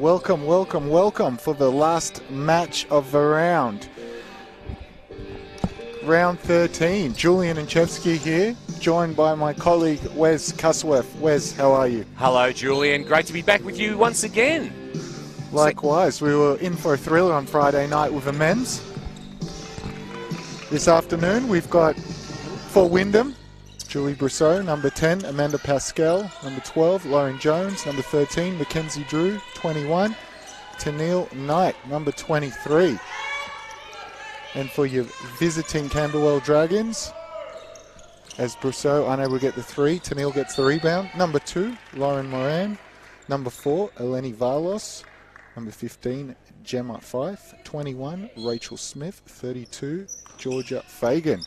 Welcome, welcome, welcome for the last match of the round. Round 13. Julian Anchevsky here, joined by my colleague Wes Cusworth. Wes, how are you? Hello, Julian. Great to be back with you once again. Likewise, we were in for a thriller on Friday night with the men's. This afternoon we've got for Wyndham, Julie Brousseau, number 10, Amanda Pascal, number 12, Lauren Jones, number 13, Mackenzie Drew, 21, Tennille Knight, number 23. And for your visiting Camberwell Dragons, as Brousseau unable to get the 3, Tennille gets the rebound. Number 2, Lauren Moran, number 4, Eleni Valos, number 15, Gemma Fife, 21, Rachel Smith, 32, Georgia Fagan.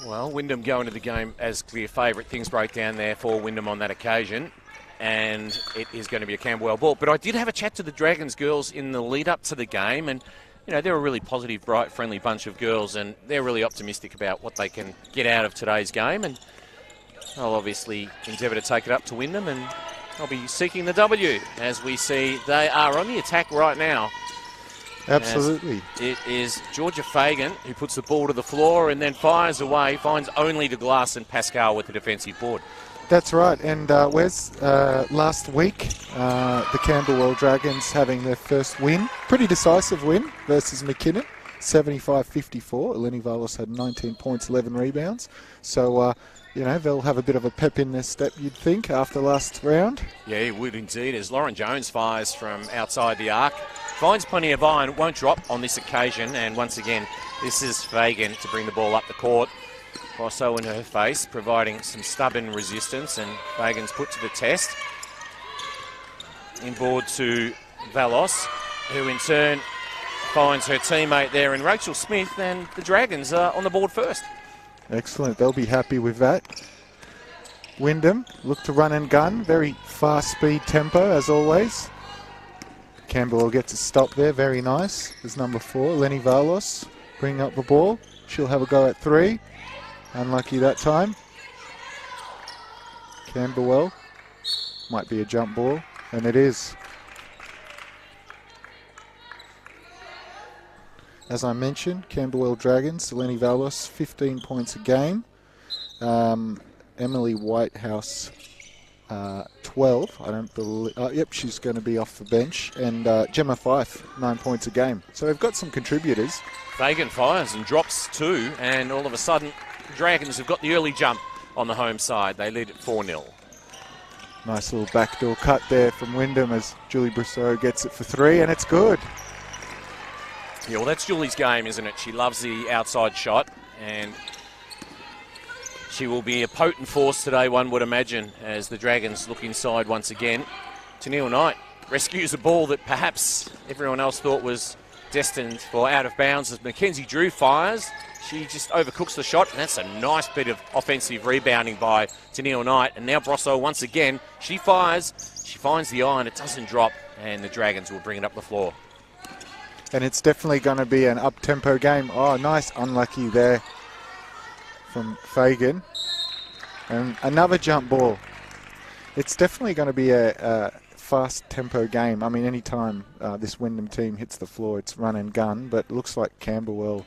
Well, Wyndham go into the game as clear favourite. Things broke down there for Wyndham on that occasion, and it is going to be a Camberwell ball. But I did have a chat to the Dragons girls in the lead-up to the game, and you know, they're a really positive, bright, friendly bunch of girls, and they're really optimistic about what they can get out of today's game, and they'll obviously endeavour to take it up to Wyndham, and they'll be seeking the W, as we see they are on the attack right now. Absolutely. It is Georgia Fagan who puts the ball to the floor and then fires away, finds only to Glass and Pascal with the defensive board. That's right, and Wes, last week, the Camberwell Dragons having their first win, pretty decisive win versus McKinnon, 75-54. Eleni Valos had 19 points, 11 rebounds. So, you know, they'll have a bit of a pep in their step, you'd think, after last round. Yeah, he would indeed, as Lauren Jones fires from outside the arc. Finds plenty of iron, won't drop on this occasion, and once again, this is Fagan to bring the ball up the court. Brousseau in her face, providing some stubborn resistance, and Fagan's put to the test. Inboard to Valos, who in turn finds her teammate there in Rachel Smith, and the Dragons are on the board first. Excellent, they'll be happy with that. Wyndham look to run and gun, very fast speed tempo as always. Camberwell gets a stop there, very nice. There's number 4, Eleni Valos, bringing up the ball. She'll have a go at 3. Unlucky that time. Camberwell, might be a jump ball, and it is. As I mentioned, Camberwell Dragons, Eleni Valos, 15 points a game. Emily Whitehouse, 12, I don't believe. Yep, she's going to be off the bench. And Gemma Fife, 9 points a game. So they've got some contributors. Fagan fires and drops 2, and all of a sudden, Dragons have got the early jump on the home side. They lead at 4-0. Nice little backdoor cut there from Wyndham as Julie Brousseau gets it for 3, and it's good. Yeah, well, that's Julie's game, isn't it? She loves the outside shot, and she will be a potent force today, one would imagine, as the Dragons look inside once again. Tennille Knight rescues a ball that perhaps everyone else thought was destined for out of bounds as Mackenzie Drew fires. She just overcooks the shot, and that's a nice bit of offensive rebounding by Tennille Knight. And now Brousseau once again, she fires, she finds the iron, it doesn't drop, and the Dragons will bring it up the floor. And it's definitely going to be an up-tempo game. Oh, nice unlucky there from Fagan. And another jump ball. It's definitely going to be a fast tempo game. I mean, anytime this Wyndham team hits the floor, it's run and gun, but it looks like Camberwell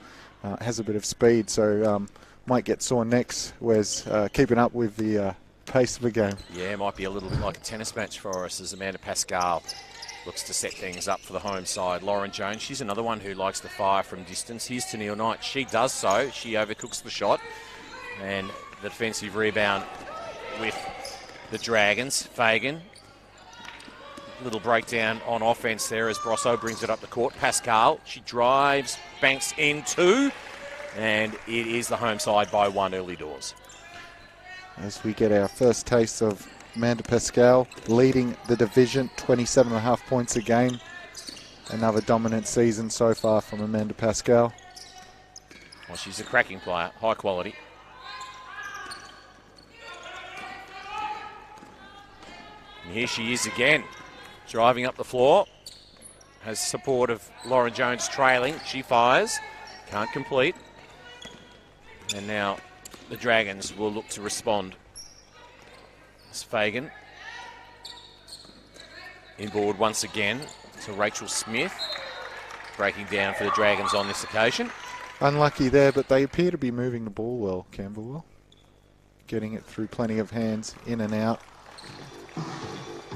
has a bit of speed, so might get sore necks, whereas keeping up with the pace of the game. Yeah, it might be a little bit like a tennis match for us as Amanda Pascal looks to set things up for the home side. Lauren Jones, she's another one who likes to fire from distance. Here's Tennille Knight. She does so. She overcooks the shot, and the defensive rebound with the Dragons. Fagan, little breakdown on offense there as Brousseau brings it up the court. Pascal, she drives, banks in 2, and it is the home side by 1 early doors. As we get our first taste of Amanda Pascal leading the division, 27.5 points a game. Another dominant season so far from Amanda Pascal. Well, she's a cracking player, high quality. And here she is again, driving up the floor. Has support of Lauren Jones trailing. She fires, can't complete. And now the Dragons will look to respond. It's Fagan Inboard once again to Rachel Smith. Breaking down for the Dragons on this occasion. Unlucky there, but they appear to be moving the ball well, Camberwell. Getting it through plenty of hands, in and out.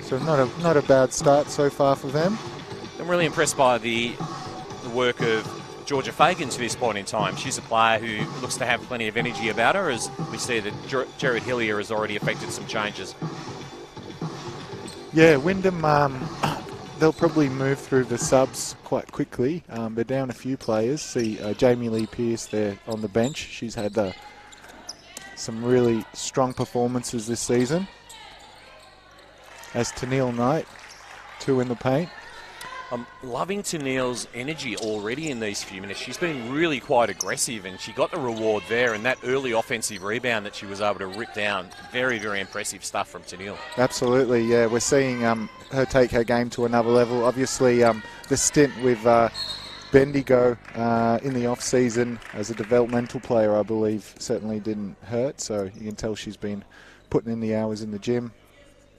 So not a bad start so far for them. I'm really impressed by the work of Georgia Fagan to this point in time. She's a player who looks to have plenty of energy about her, as we see that Jared Hillier has already affected some changes. Yeah, Wyndham, they'll probably move through the subs quite quickly. They're down a few players. See Jamie Lee Pearce there on the bench. She's had some really strong performances this season. As Tennille Knight, 2 in the paint. I'm loving Tennille's energy already in these few minutes. She's been really quite aggressive, and she got the reward there, and that early offensive rebound that she was able to rip down. Very, very impressive stuff from Tennille. Absolutely, yeah. We're seeing her take her game to another level. Obviously, the stint with Bendigo in the off-season as a developmental player, I believe, certainly didn't hurt. So you can tell she's been putting in the hours in the gym,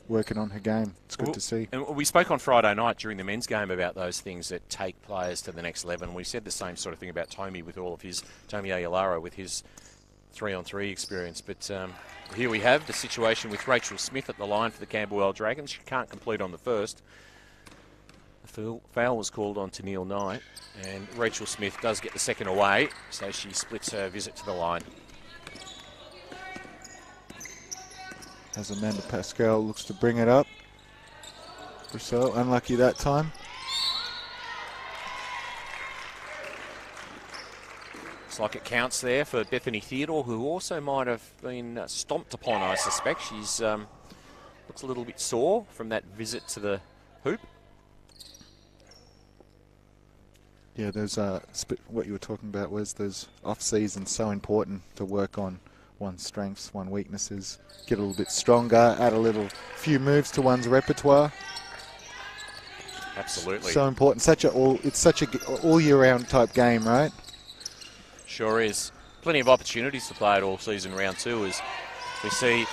working on her game. It's good to see. And we spoke on Friday night during the men's game about those things that take players to the next level. And we said the same sort of thing about Tommy Ayalaro with his 3-on-3 experience. But here we have the situation with Rachel Smith at the line for the Camberwell Dragons. She can't complete on the first. The foul was called on Tennille Knight, and Rachel Smith does get the second away, so she splits her visit to the line. As Amanda Pascal looks to bring it up. Rousseau, unlucky that time. Looks like it counts there for Bethany Theodore, who also might have been stomped upon, I suspect. She's looks a little bit sore from that visit to the hoop. Yeah, there's what you were talking about was those off-seasons so important to work on one's strengths, one's weaknesses, get a little bit stronger, add a few moves to one's repertoire. Absolutely. So important. It's such a all year round type game, right? Sure is. Plenty of opportunities to play it all season round 2 as we see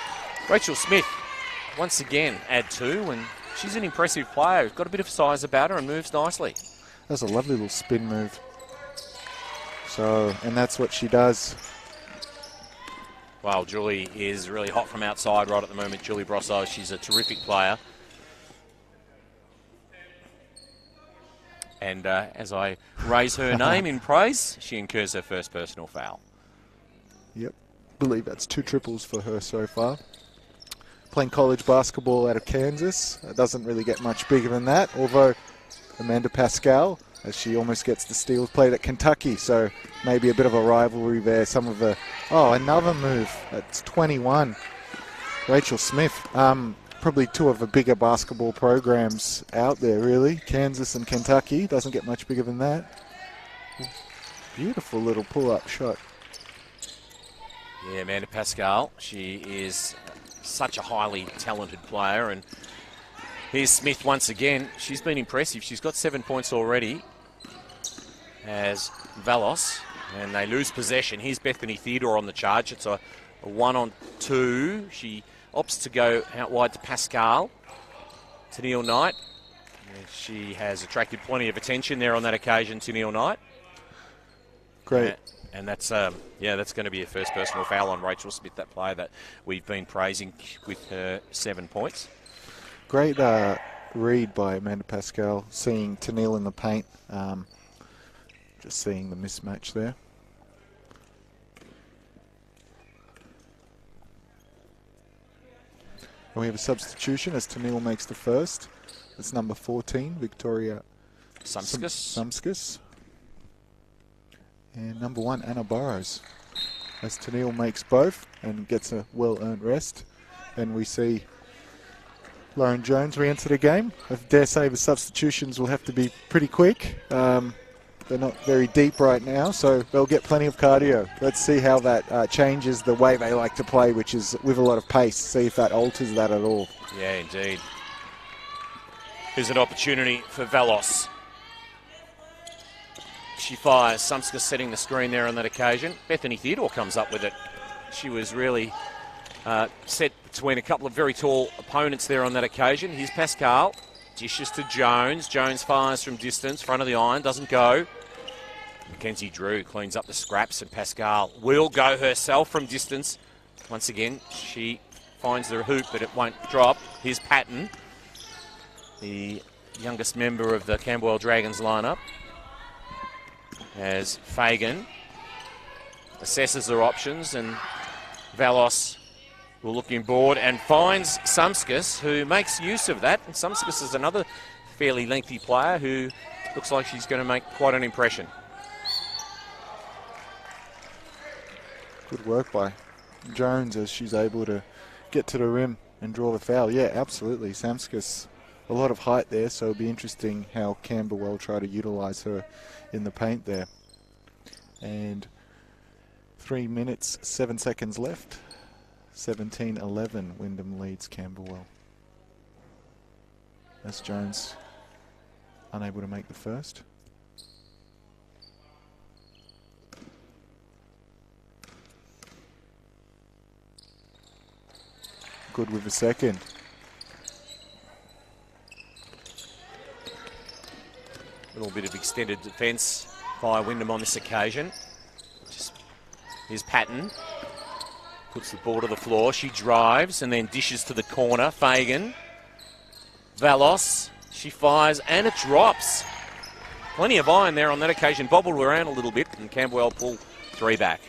Rachel Smith once again add 2, and she's an impressive player. Got a bit of size about her and moves nicely. That's a lovely little spin move. And that's what she does. Well, Julie is really hot from outside right at the moment. Julie Brosso, she's a terrific player. And as I raise her name in praise, she incurs her first personal foul. Yep, believe that's 2 triples for her so far. Playing college basketball out of Kansas. It doesn't really get much bigger than that, although Amanda Pascal, as she almost gets the steals, played at Kentucky, so maybe a bit of a rivalry there. Another move. That's 21. Rachel Smith, probably 2 of the bigger basketball programs out there, really. Kansas and Kentucky, doesn't get much bigger than that. Beautiful little pull-up shot. Yeah, Amanda Pascal, she is such a highly talented player, and here's Smith once again. She's been impressive. She's got 7 points already as Valos, and they lose possession. Here's Bethany Theodore on the charge. It's a 1-on-2. She opts to go out wide to Pascal. Tennille Knight. She has attracted plenty of attention there on that occasion, Tennille Knight. Great. And that's going to be a first personal foul on Rachel Smith, that player that we've been praising with her 7 points. Great read by Amanda Pascal, seeing Tennille in the paint. Just seeing the mismatch there. And we have a substitution as Tennille makes the first. It's number 14, Victoria Sumskis. And number 1, Anna Burrows. As Tennille makes both and gets a well-earned rest. And we see Lauren Jones re-enter the game. I dare say the substitutions will have to be pretty quick. They're not very deep right now, so they'll get plenty of cardio. Let's see how that changes the way they like to play, which is with a lot of pace. See if that alters that at all. Yeah, indeed. Here's an opportunity for Valos. She fires. Sumska setting the screen there on that occasion. Bethany Theodore comes up with it. She was really set between a couple of very tall opponents there on that occasion. Here's Pascal Dishes to Jones. Jones fires from distance, front of the iron, doesn't go. Mackenzie Drew cleans up the scraps, and Pascal will go herself from distance. Once again, she finds the hoop, but it won't drop. Here's Patton, the youngest member of the Camberwell Dragons lineup, as Fagan assesses their options, and Valos will look inboard and finds Sumskus, who makes use of that. And Sumskus is another fairly lengthy player who looks like she's going to make quite an impression. Good work by Jones as she's able to get to the rim and draw the foul. Yeah, absolutely. Sumskus, a lot of height there, so it'll be interesting how Camberwell try to utilise her in the paint there. And 3 minutes, 7 seconds left. 17-11, Wyndham leads Camberwell. As Jones unable to make the first. Good with the second. A little bit of extended defence by Wyndham on this occasion. Here's Patton. Puts the ball to the floor. She drives and then dishes to the corner. Fagan. Valos. She fires and it drops. Plenty of iron there on that occasion. Bobbled around a little bit and Camberwell pull 3 back.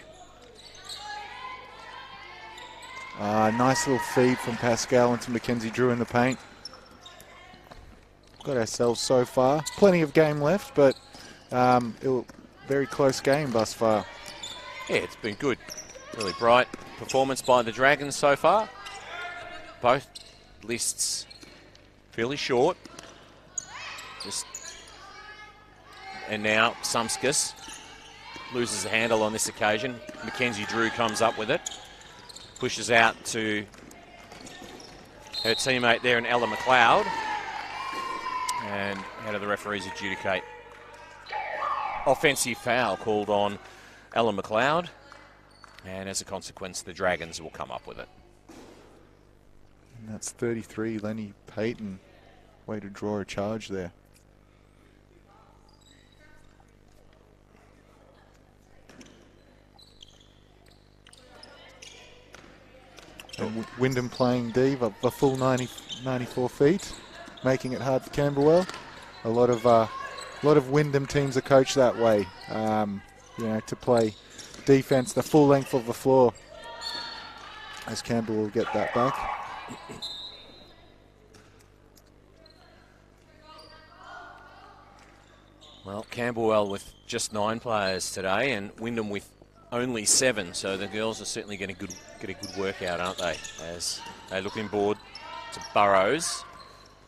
Nice little feed from Pascal into Mackenzie Drew in the paint. Got ourselves so far. Plenty of game left, but it was a very close game thus far. Yeah, it's been good. Really bright performance by the Dragons so far. Both lists fairly short. And now Sumskus loses the handle on this occasion. Mackenzie Drew comes up with it. Pushes out to her teammate there in Ella McLeod. And how do the referees adjudicate? Offensive foul called on Ella McLeod. And as a consequence, the Dragons will come up with it. And that's 33, Lenny Payton. Way to draw a charge there. And Wyndham playing D, a full 94 feet, making it hard for Camberwell. A lot of Wyndham teams are coached that way, to play defense the full length of the floor. As Camberwell will get that back. Well, Camberwell with just 9 players today, and Wyndham with only 7, so the girls are certainly going to get a good workout, aren't they? As they look inboard to Burrows,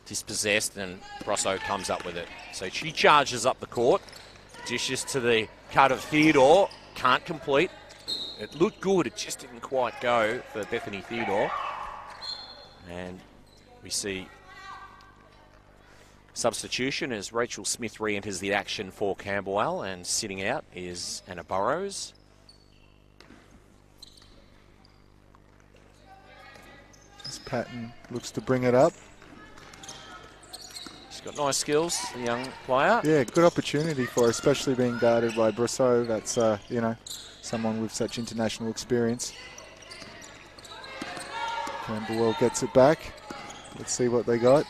dispossessed, and Brosso comes up with it. So she charges up the court, dishes to the cut of Theodore, can't complete. It looked good, it just didn't quite go for Bethany Theodore. And we see substitution as Rachel Smith re-enters the action for Camberwell, and sitting out is Anna Burrows. As Patton looks to bring it up. She's got nice skills, the young player. Yeah, good opportunity for her, especially being guarded by Brousseau. That's, someone with such international experience. Camberwell gets it back. Let's see what they got.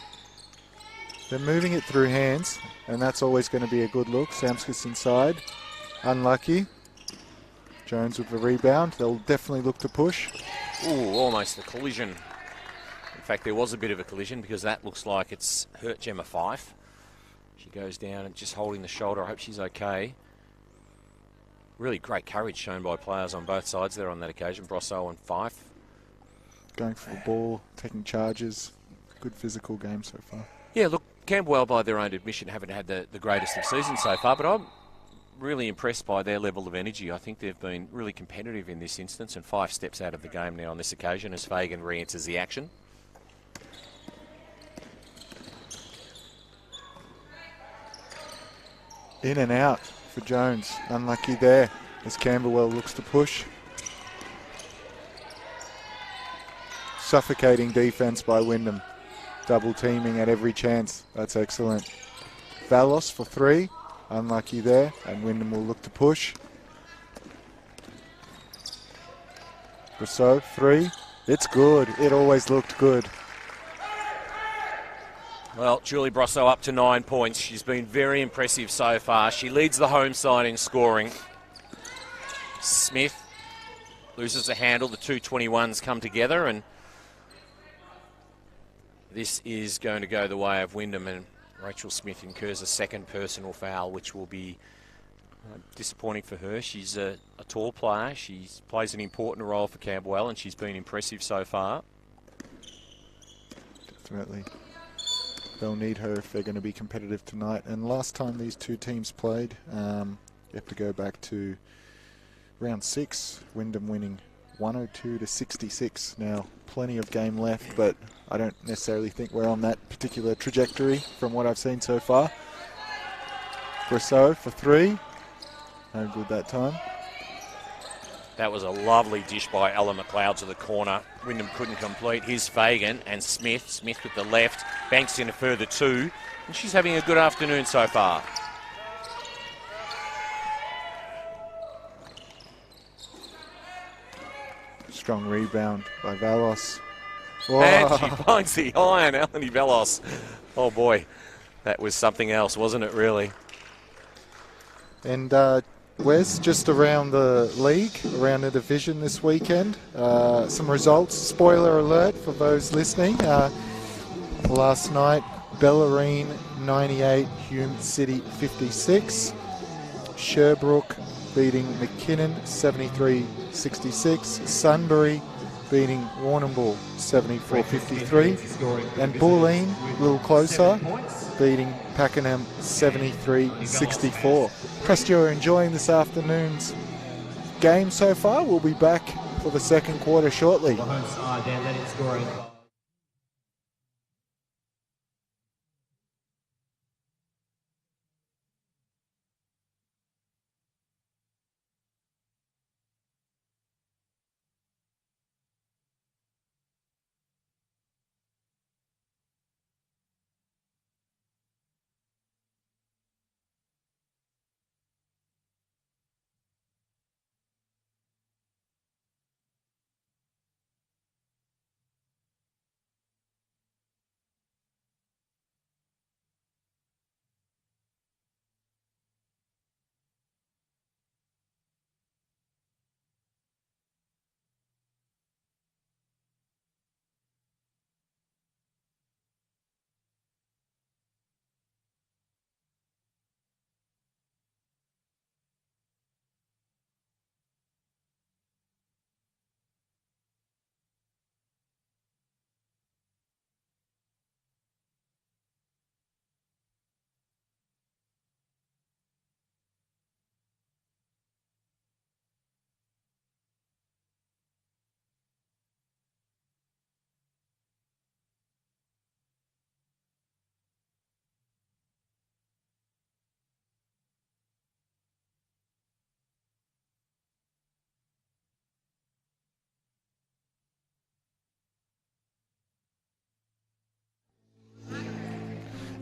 They're moving it through hands, and that's always going to be a good look. Sumskus inside. Unlucky. Jones with the rebound. They'll definitely look to push. Ooh, almost a collision. In fact, there was a bit of a collision because that looks like it's hurt Gemma Fife. She goes down and just holding the shoulder. I hope she's okay. Really great courage shown by players on both sides there on that occasion, Brosso and Fife. Going for the ball, taking charges. Good physical game so far. Yeah, look, Camberwell, by their own admission, haven't had the greatest of seasons so far, but I'm really impressed by their level of energy. I think they've been really competitive in this instance, and Fife steps out of the game now on this occasion as Fagan re-enters the action. In and out for Jones. Unlucky there as Camberwell looks to push. Suffocating defense by Wyndham. Double teaming at every chance. That's excellent. Valos for 3. Unlucky there. And Wyndham will look to push. Brousseau, 3. It's good. It always looked good. Well, Julie Brousseau up to 9 points. She's been very impressive so far. She leads the home side in scoring. Smith loses the handle. The 221s come together, and this is going to go the way of Wyndham, and Rachel Smith incurs a second personal foul, which will be disappointing for her. She's a tall player. She plays an important role for Camberwell, and she's been impressive so far. Definitely. They'll need her if they're going to be competitive tonight. And last time these two teams played, you have to go back to round 6, Wyndham winning 102 to 66. Now, plenty of game left, but I don't necessarily think we're on that particular trajectory from what I've seen so far. Brousseau for 3. No good that time. That was a lovely dish by Ella McLeod to the corner. Wyndham couldn't complete. Here's Fagan and Smith. Smith with the left. Banks in a further 2. And she's having a good afternoon so far. Strong rebound by Valos. And she finds the iron, Eleni Valos. Oh boy, that was something else, wasn't it, really? And Wes, just around the league, around the division this weekend, some results. Spoiler alert for those listening. Last night, Bellarine 98, Hume City 56. Sherbrooke beating McKinnon 73-66. Sunbury beating Warrnambool 74-53. And Bulleen, a little closer, beating Pakenham 73-64. Trust you're enjoying this afternoon's game so far. We'll be back for the second quarter shortly.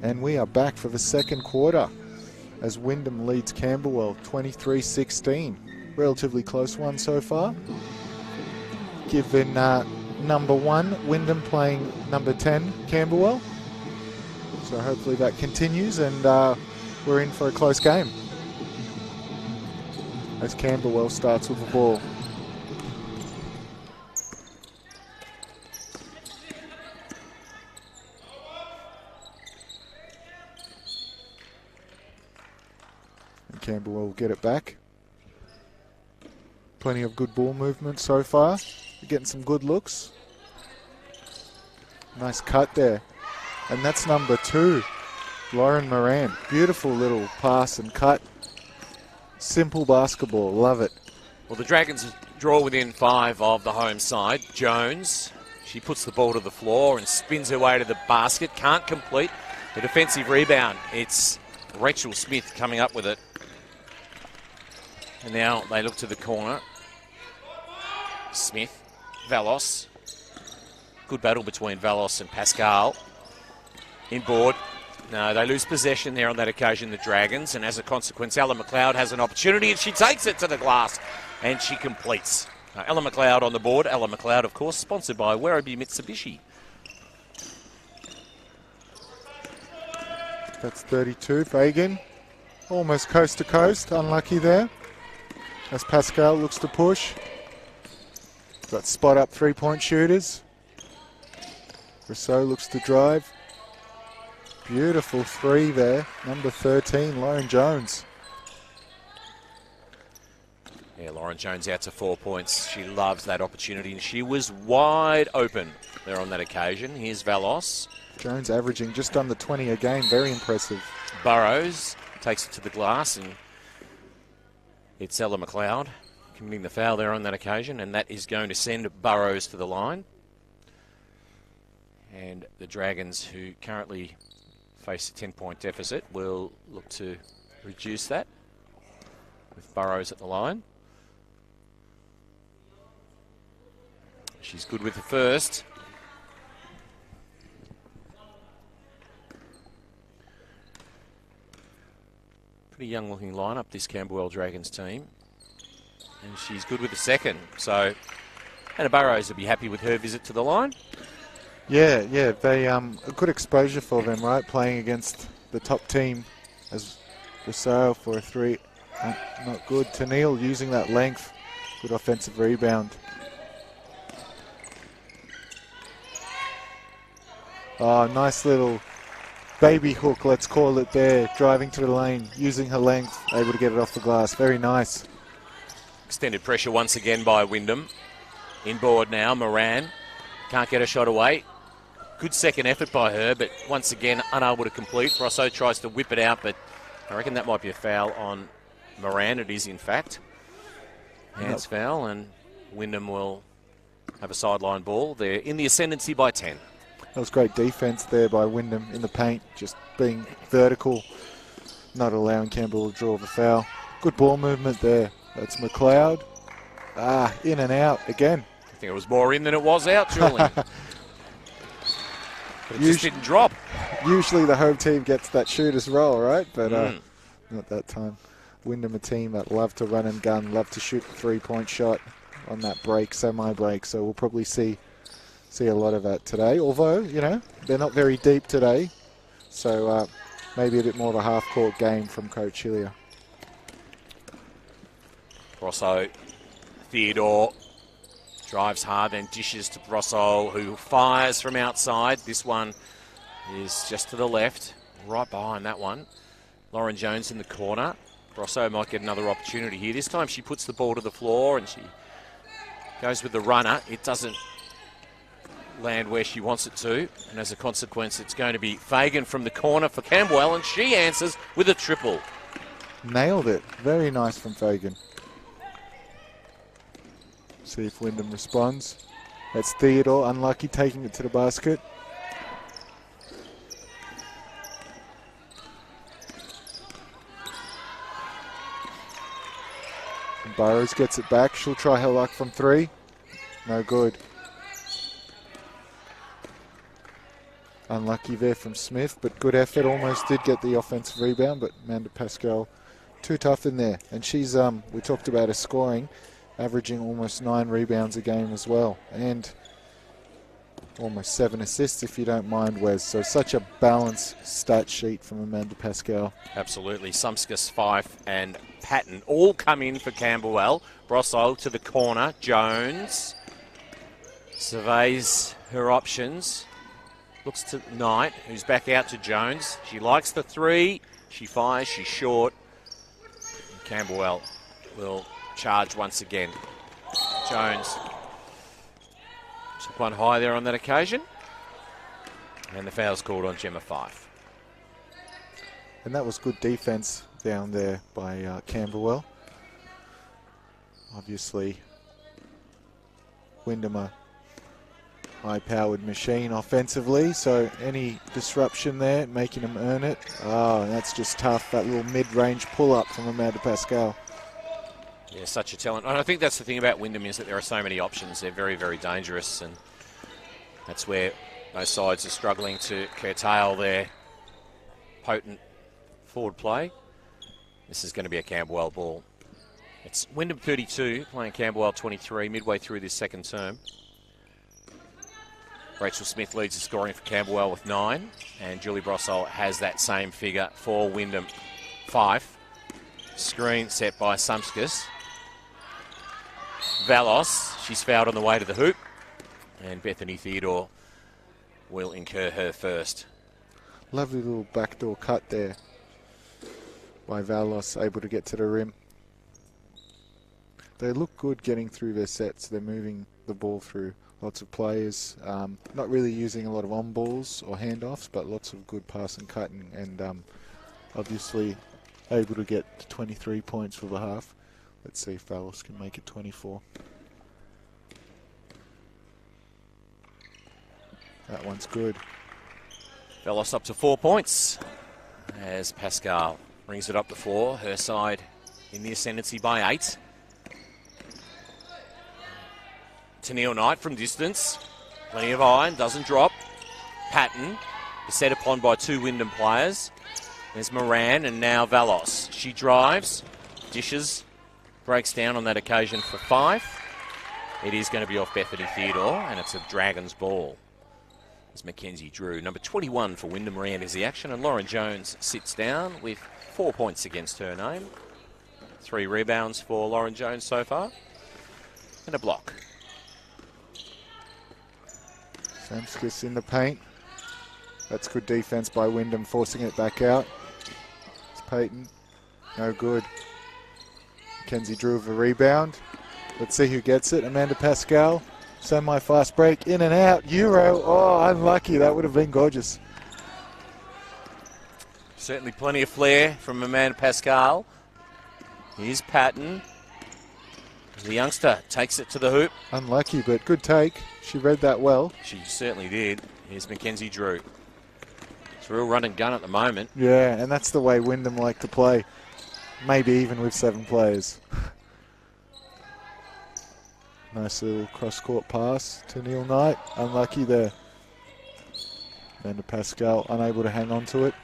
And we are back for the second quarter as Wyndham leads Camberwell 23-16. Relatively close one so far. Given number 1, Wyndham playing number 10, Camberwell. So hopefully that continues and we're in for a close game as Camberwell starts with the ball. Camberwell will get it back. Plenty of good ball movement so far. We're getting some good looks. Nice cut there. And that's number 2, Lauren Moran. Beautiful little pass and cut. Simple basketball. Love it. Well, the Dragons draw within 5 of the home side. Jones, she puts the ball to the floor and spins her way to the basket. Can't complete the defensive rebound. It's Rachel Smith coming up with it. And now they look to the corner. Smith, Valos. Good battle between Valos and Pascal. Inboard. No, they lose possession there on that occasion, the Dragons, and as a consequence, Ella McLeod has an opportunity, and she takes it to the glass, and she completes. Ella McLeod on the board. Ella McLeod, of course, sponsored by Werribee Mitsubishi. That's 32. Fagan, almost coast to coast. Unlucky there. As Pascal looks to push. Got spot up 3-point shooters. Rousseau looks to drive. Beautiful three there. Number 13, Lauren Jones. Yeah, Lauren Jones out to 4 points. She loves that opportunity, and she was wide open there on that occasion. Here's Valos. Jones averaging just under 20 a game. Very impressive. Burrows takes it to the glass, and it's Ella McLeod committing the foul there on that occasion, and that is going to send Burrows to the line. And the Dragons, who currently face a 10-point deficit, will look to reduce that with Burrows at the line. She's good with the first. Pretty young-looking lineup, this Camberwell Dragons team. And she's good with the second. So Hannah Burrows will be happy with her visit to the line. Yeah, they a good exposure for them, right? Playing against the top team as Rousseau for a three. Not good. Tennille using that length. Good offensive rebound. Oh, nice little baby hook, let's call it there. Driving to the lane, using her length, able to get it off the glass. Very nice. Extended pressure once again by Wyndham. Inboard now, Moran. Can't get a shot away. Good second effort by her, but once again unable to complete. Rosso tries to whip it out, but I reckon that might be a foul on Moran. It is, in fact. Hands foul, and Wyndham will have a sideline ball. They're in the ascendancy by 10. That was great defense there by Wyndham in the paint, just being vertical, not allowing Campbell to draw the foul. Good ball movement there. That's McLeod. In and out again. I think it was more in than it was out, Julian. But it just didn't drop. Usually the home team gets that shooter's roll, right? But not that time. Wyndham, a team that love to run and gun, love to shoot the three-point shot on that break, semi-break. So we'll probably see a lot of that today. Although, you know, they're not very deep today. So maybe a bit more of a half-court game from Coach Hillier. Rosso, Theodore drives hard, then dishes to Rosso, who fires from outside. This one is just to the left, right behind that one. Lauren Jones in the corner. Rosso might get another opportunity here. This time she puts the ball to the floor and she goes with the runner. It doesn't land where she wants it to, and as a consequence it's going to be Fagan from the corner for Camberwell, and she answers with a triple. Nailed it. Very nice from Fagan. See if Wyndham responds. That's Theodore, unlucky, taking it to the basket. And Burrows gets it back. She'll try her luck from three. No good. Unlucky there from Smith, but good effort. Almost did get the offensive rebound, but Amanda Pascal too tough in there. And she's, we talked about her scoring, averaging almost 9 rebounds a game as well, and almost 7 assists if you don't mind, Wes. So such a balanced stat sheet from Amanda Pascal. Absolutely. Sumskus, Fife and Patton all come in for Camberwell. Brosso to the corner. Jones surveys her options. Looks to Knight, who's back out to Jones. She likes the three. She fires. She's short. And Camberwell will charge once again. Jones took one high there on that occasion. And the foul's called on Gemma Fife. And that was good defense down there by Camberwell. Obviously, Wyndham a high-powered machine offensively, so any disruption there, making them earn it. Oh, that's just tough, that little mid-range pull-up from Amanda Pascal. Yeah, such a talent. And I think that's the thing about Wyndham, is that there are so many options. They're very, very dangerous, and that's where Both sides are struggling to curtail their potent forward play. This is going to be a Camberwell ball. It's Wyndham 32, playing Camberwell 23, midway through this second term. Rachel Smith leads the scoring for Camberwell with 9, and Julie Brossel has that same figure for Wyndham, 5. Screen set by Sumskus. Valos, she's fouled on the way to the hoop, and Bethany Theodore will incur her first. Lovely little backdoor cut there by Valos, able to get to the rim. They look good getting through their sets. They're moving the ball through. Lots of players, not really using a lot of on balls or handoffs, but lots of good pass and cutting, and obviously able to get to 23 points for the half. Let's see if Valos can make it 24. That one's good. Valos up to 4 points as Pascal brings it up to 4. Her side in the ascendancy by 8. Tennille Knight from distance. Plenty of iron, doesn't drop. Patton is set upon by 2 Wyndham players. There's Moran and now Valos. She drives, dishes, breaks down on that occasion for 5. It is going to be off Bethany Theodore, and it's a Dragons ball. As Mackenzie Drew, number 21 for Wyndham, re-enters the action, and Lauren Jones sits down with 4 points against her name. 3 rebounds for Lauren Jones so far, and a block. Samskis in the paint. That's good defense by Wyndham, forcing it back out. It's Peyton. No good. Mackenzie Drew with a rebound. Let's see who gets it. Amanda Pascal. Semi-fast break. In and out. Euro. Oh, unlucky. That would have been gorgeous. Certainly plenty of flair from Amanda Pascal. Here's Patton. The youngster takes it to the hoop. Unlucky, but good take. She read that well. She certainly did. Here's Mackenzie Drew. It's a real run and gun at the moment. Yeah, and that's the way Wyndham like to play. Maybe even with 7 players. Nice little cross-court pass to Neil Knight. Unlucky there. Amanda Pascal unable to hang on to it.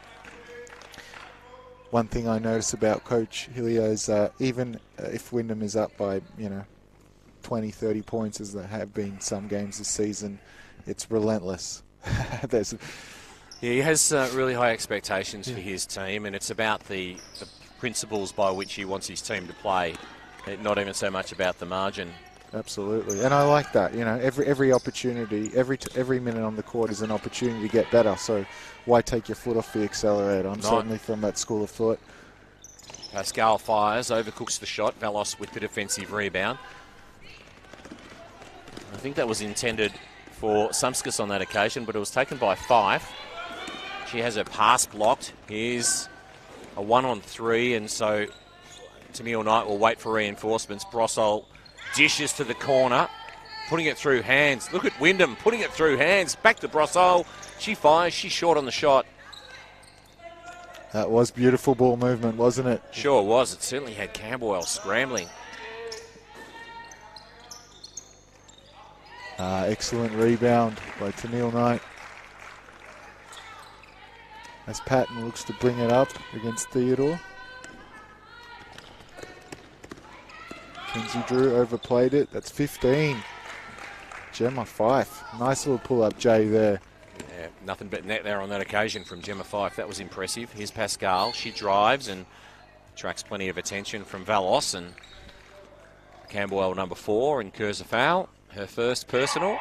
One thing I notice about Coach Hillier is even if Wyndham is up by, 20, 30 points, as there have been some games this season, it's relentless. Yeah, he has really high expectations for his team, and it's about the principles by which he wants his team to play, not even so much about the margin. Absolutely, and I like that. Every opportunity, every minute on the court is an opportunity to get better. So why take your foot off the accelerator? I'm certainly from that school of thought. Pascal fires, overcooks the shot. Valos with the defensive rebound. I think that was intended for Sumskus on that occasion, but it was taken by 5. She has her pass blocked. Here's a 1-on-3, and so Tennille Knight will wait for reinforcements. Brossel dishes to the corner, putting it through hands. Look at Wyndham putting it through hands. Back to Brossel. She fires. She's short on the shot. That was beautiful ball movement, wasn't it? Sure was. It certainly had Camberwell scrambling. Excellent rebound by Tennille Knight. As Patton looks to bring it up against Theodore. Kenzie Drew overplayed it. That's 15. Gemma Fife. Nice little pull-up J there. Yeah, nothing but net there on that occasion from Gemma Fife. That was impressive. Here's Pascal. She drives and attracts plenty of attention from Valos, and Camberwell, number 4, incurs a foul. Her first personal.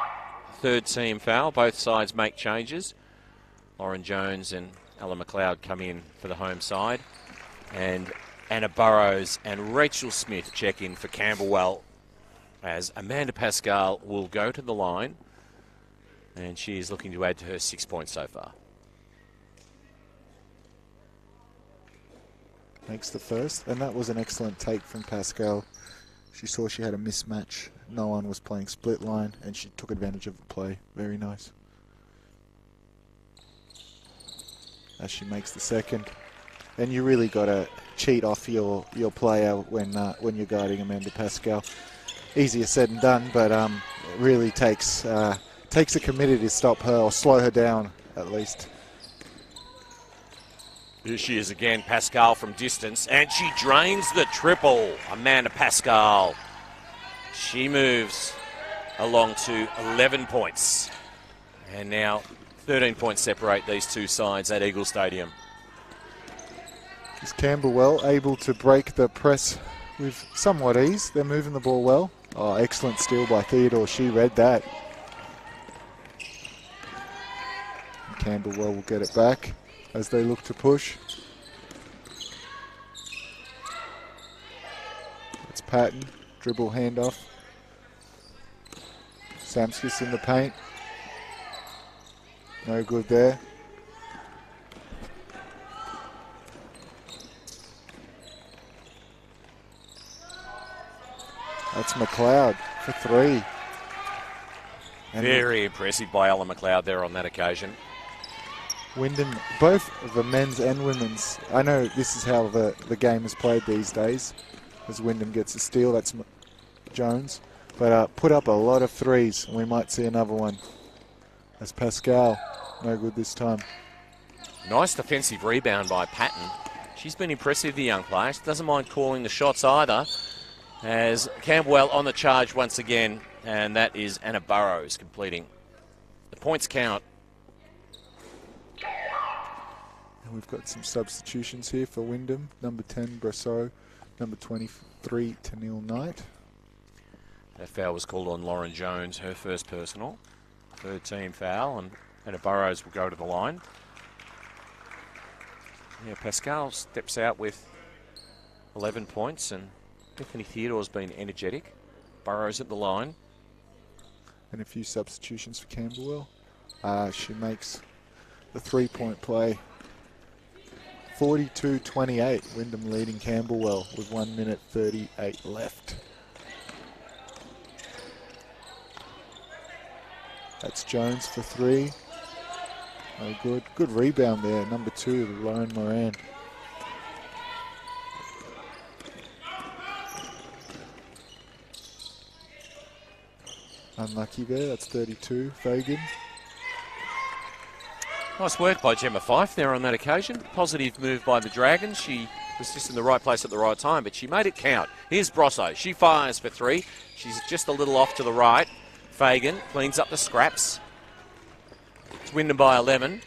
3rd team foul. Both sides make changes. Lauren Jones and Ella McLeod come in for the home side. And Anna Burrows and Rachel Smith check in for Camberwell, as Amanda Pascal will go to the line, and she is looking to add to her 6 points so far. Makes the first, and that was an excellent take from Pascal. She saw she had a mismatch. No one was playing split line, and she took advantage of the play. Very nice. As she makes the second. And you really got to cheat off your player when you're guarding Amanda Pascal. Easier said than done, but it really takes takes a committee to stop her or slow her down at least. Here she is again, Pascal from distance, and she drains the triple. Amanda Pascal. She moves along to 11 points. And now 13 points separate these two sides at Eagle Stadium. Is Camberwell able to break the press with somewhat ease? They're moving the ball well. Oh, excellent steal by Theodore. She read that. And Camberwell will get it back as they look to push. It's Patton. Dribble handoff. Samskis in the paint. No good there. That's McLeod for three. And very impressive by Ella McLeod there on that occasion. Wyndham, both the men's and women's. I know this is how the game is played these days. As Wyndham gets a steal, that's Jones. But put up a lot of threes, and we might see another one. As Pascal, no good this time. Nice defensive rebound by Patton. She's been impressive, the young player. She doesn't mind calling the shots either. As Camberwell on the charge once again, and that is Anna Burrows completing. The points count. And we've got some substitutions here for Wyndham. Number 10, Brasseau. Number 23, Tennille Knight. That foul was called on Lauren Jones, her first personal. Third team foul, and Anna Burrows will go to the line. Yeah, Pascal steps out with 11 points, and Bethany Theodore's been energetic. Burrows at the line. And a few substitutions for Camberwell. She makes the three-point play. 42-28, Wyndham leading Camberwell with 1 minute 38 left. That's Jones for three. Oh, good. Good rebound there. Number 2, Lauren Moran. Unlucky there. That's 32. Fagan. Nice work by Gemma Fife there on that occasion. Positive move by the Dragons. She was just in the right place at the right time, but she made it count. Here's Brosseau. She fires for three. She's just a little off to the right. Fagan cleans up the scraps. It's Wyndham by 11.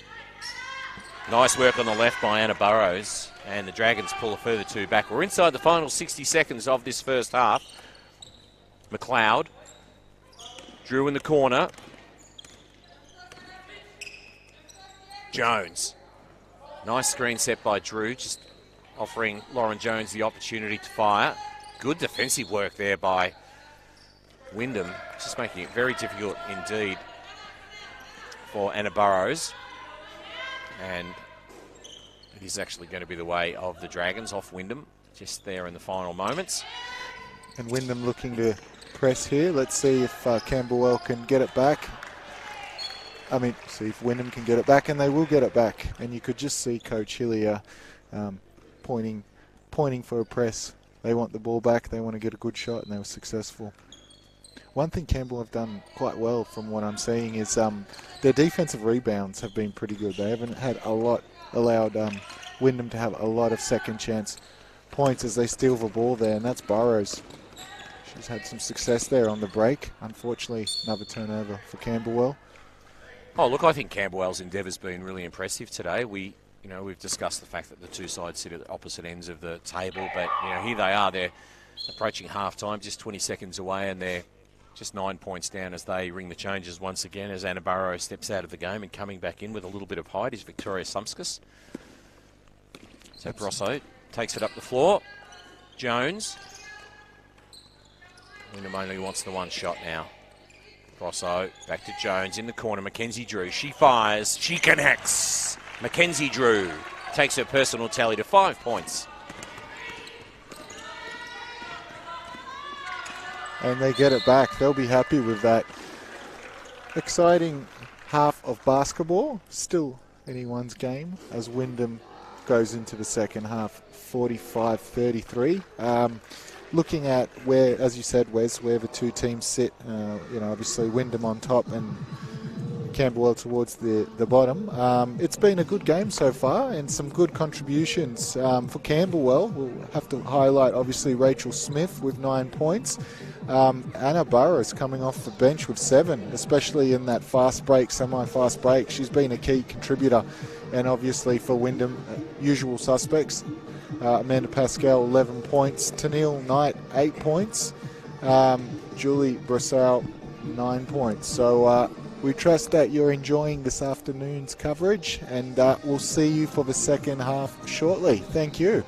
Nice work on the left by Anna Burrows. And the Dragons pull a further two back. We're inside the final 60 seconds of this first half. McLeod. Drew in the corner. Jones. Nice screen set by Drew, just offering Lauren Jones the opportunity to fire. Good defensive work there by Wyndham, just making it very difficult indeed for Anna Burrows. And it is actually going to be the way of the Dragons off Wyndham, just there in the final moments. And Wyndham looking to press here. Let's see if Camberwell can get it back. See if Wyndham can get it back, and they will get it back. And you could just see Coach Hillier pointing for a press. They want the ball back. They want to get a good shot, and they were successful. One thing Camberwell have done quite well from what I'm seeing is their defensive rebounds have been pretty good. They haven't had allowed Wyndham to have a lot of second chance points as they steal the ball there, and that's Burrows. She's had some success there on the break. Unfortunately, another turnover for Camberwell. Oh, look, I think Camberwell's endeavour's been really impressive today. We've discussed the fact that the two sides sit at the opposite ends of the table, but here they are. They're approaching half-time, just 20 seconds away, and they're just 9 points down as they ring the changes once again as Anna Burrows steps out of the game, and coming back in with a little bit of height is Victoria Sumskis. So Brosseau takes it up the floor. Jones. Wyndham only wants the one shot now. Brosseau back to Jones in the corner. Mackenzie Drew. She fires. She connects. Mackenzie Drew takes her personal tally to 5 points. And they get it back. They'll be happy with that. Exciting half of basketball. Still anyone's game as Wyndham goes into the second half. 45-33. Looking at where, as you said, Wes, where the two teams sit, obviously Wyndham on top and Camberwell towards the bottom. It's been a good game so far and some good contributions for Camberwell. We'll have to highlight, obviously, Rachel Smith with 9 points. Anna Burrows coming off the bench with 7, especially in that fast break, semi-fast break. She's been a key contributor. And obviously for Wyndham, usual suspects. Amanda Pascal, 11 points. Tennille Knight, 8 points. Julie Brassow, 9 points. So we trust that you're enjoying this afternoon's coverage, and we'll see you for the second half shortly. Thank you.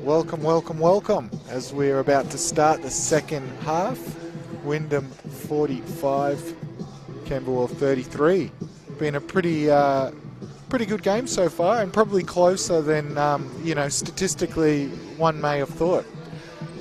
welcome, welcome, welcome. As we're about to start the second half, Wyndham 45, Camberwell 33. Been a pretty good game so far, and probably closer than statistically one may have thought.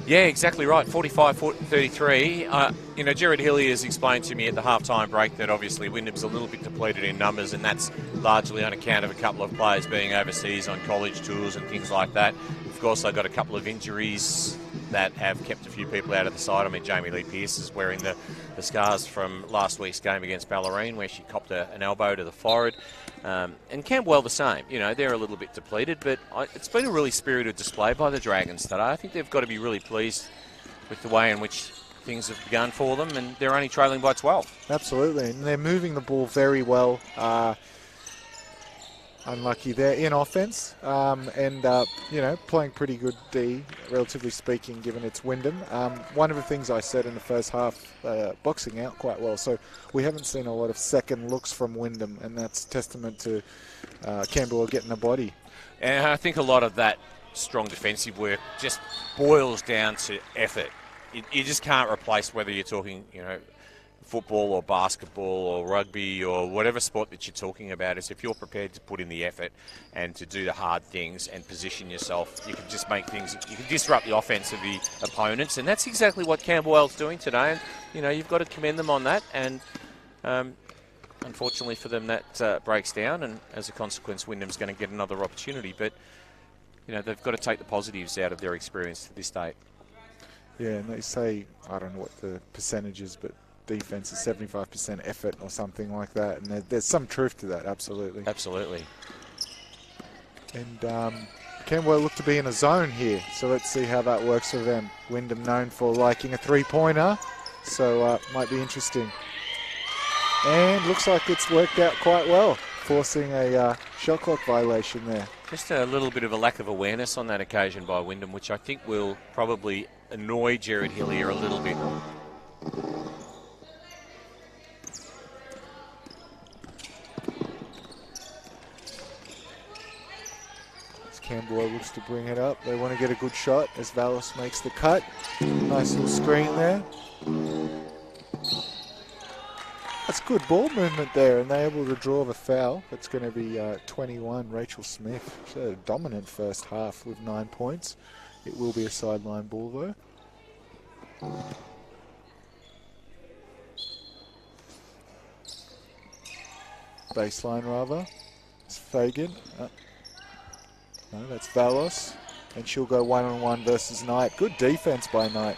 Yeah, exactly right. 45-33. Jared Hillier has explained to me at the halftime break that obviously Wyndham's a little bit depleted in numbers, and that's largely on account of a couple of players being overseas on college tours and things like that. Of course, they've got a couple of injuries that have kept a few people out of the side. I mean, Jamie Lee Pearce is wearing the scars from last week's game against Ballerine, where she copped an elbow to the forehead. And Camberwell the same. They're a little bit depleted, but it's been a really spirited display by the Dragons today. I think they've got to be really pleased with the way in which things have begun for them, and they're only trailing by 12. Absolutely, and they're moving the ball very well. Unlucky there in offense, and playing pretty good D, relatively speaking, given it's Wyndham. One of the things I said in the first half, boxing out quite well, so we haven't seen a lot of second looks from Wyndham, and that's testament to Camberwell getting a body. And I think a lot of that strong defensive work just boils down to effort. You just can't replace whether you're talking, football or basketball or rugby or whatever sport that you're talking about. Is if you're prepared to put in the effort and to do the hard things and position yourself, you can just make things, you can disrupt the offense of the opponents, and that's exactly what Camberwell's doing today. And you've got to commend them on that, and unfortunately for them that breaks down, and as a consequence Wyndham's going to get another opportunity, but they've got to take the positives out of their experience to this date. Yeah, and they say, I don't know what the percentage is, but defense is 75% effort or something like that, and there's some truth to that. Absolutely. And Camberwell look to be in a zone here, so let's see how that works for them. Wyndham known for liking a three-pointer, so might be interesting. And looks like it's worked out quite well, forcing a shot clock violation there. Just a little bit of a lack of awareness on that occasion by Wyndham, which I think will probably annoy Jared Hillier a little bit. Camberwell looks to bring it up. They want to get a good shot as Vallis makes the cut. Nice little screen there. That's good ball movement there, and they're able to draw the foul. That's going to be 21, Rachel Smith. She had a dominant first half with 9 points. It will be a sideline ball though. Baseline rather. It's Fagan. No, that's Vallis, and she'll go one-on-one versus Knight. Good defense by Knight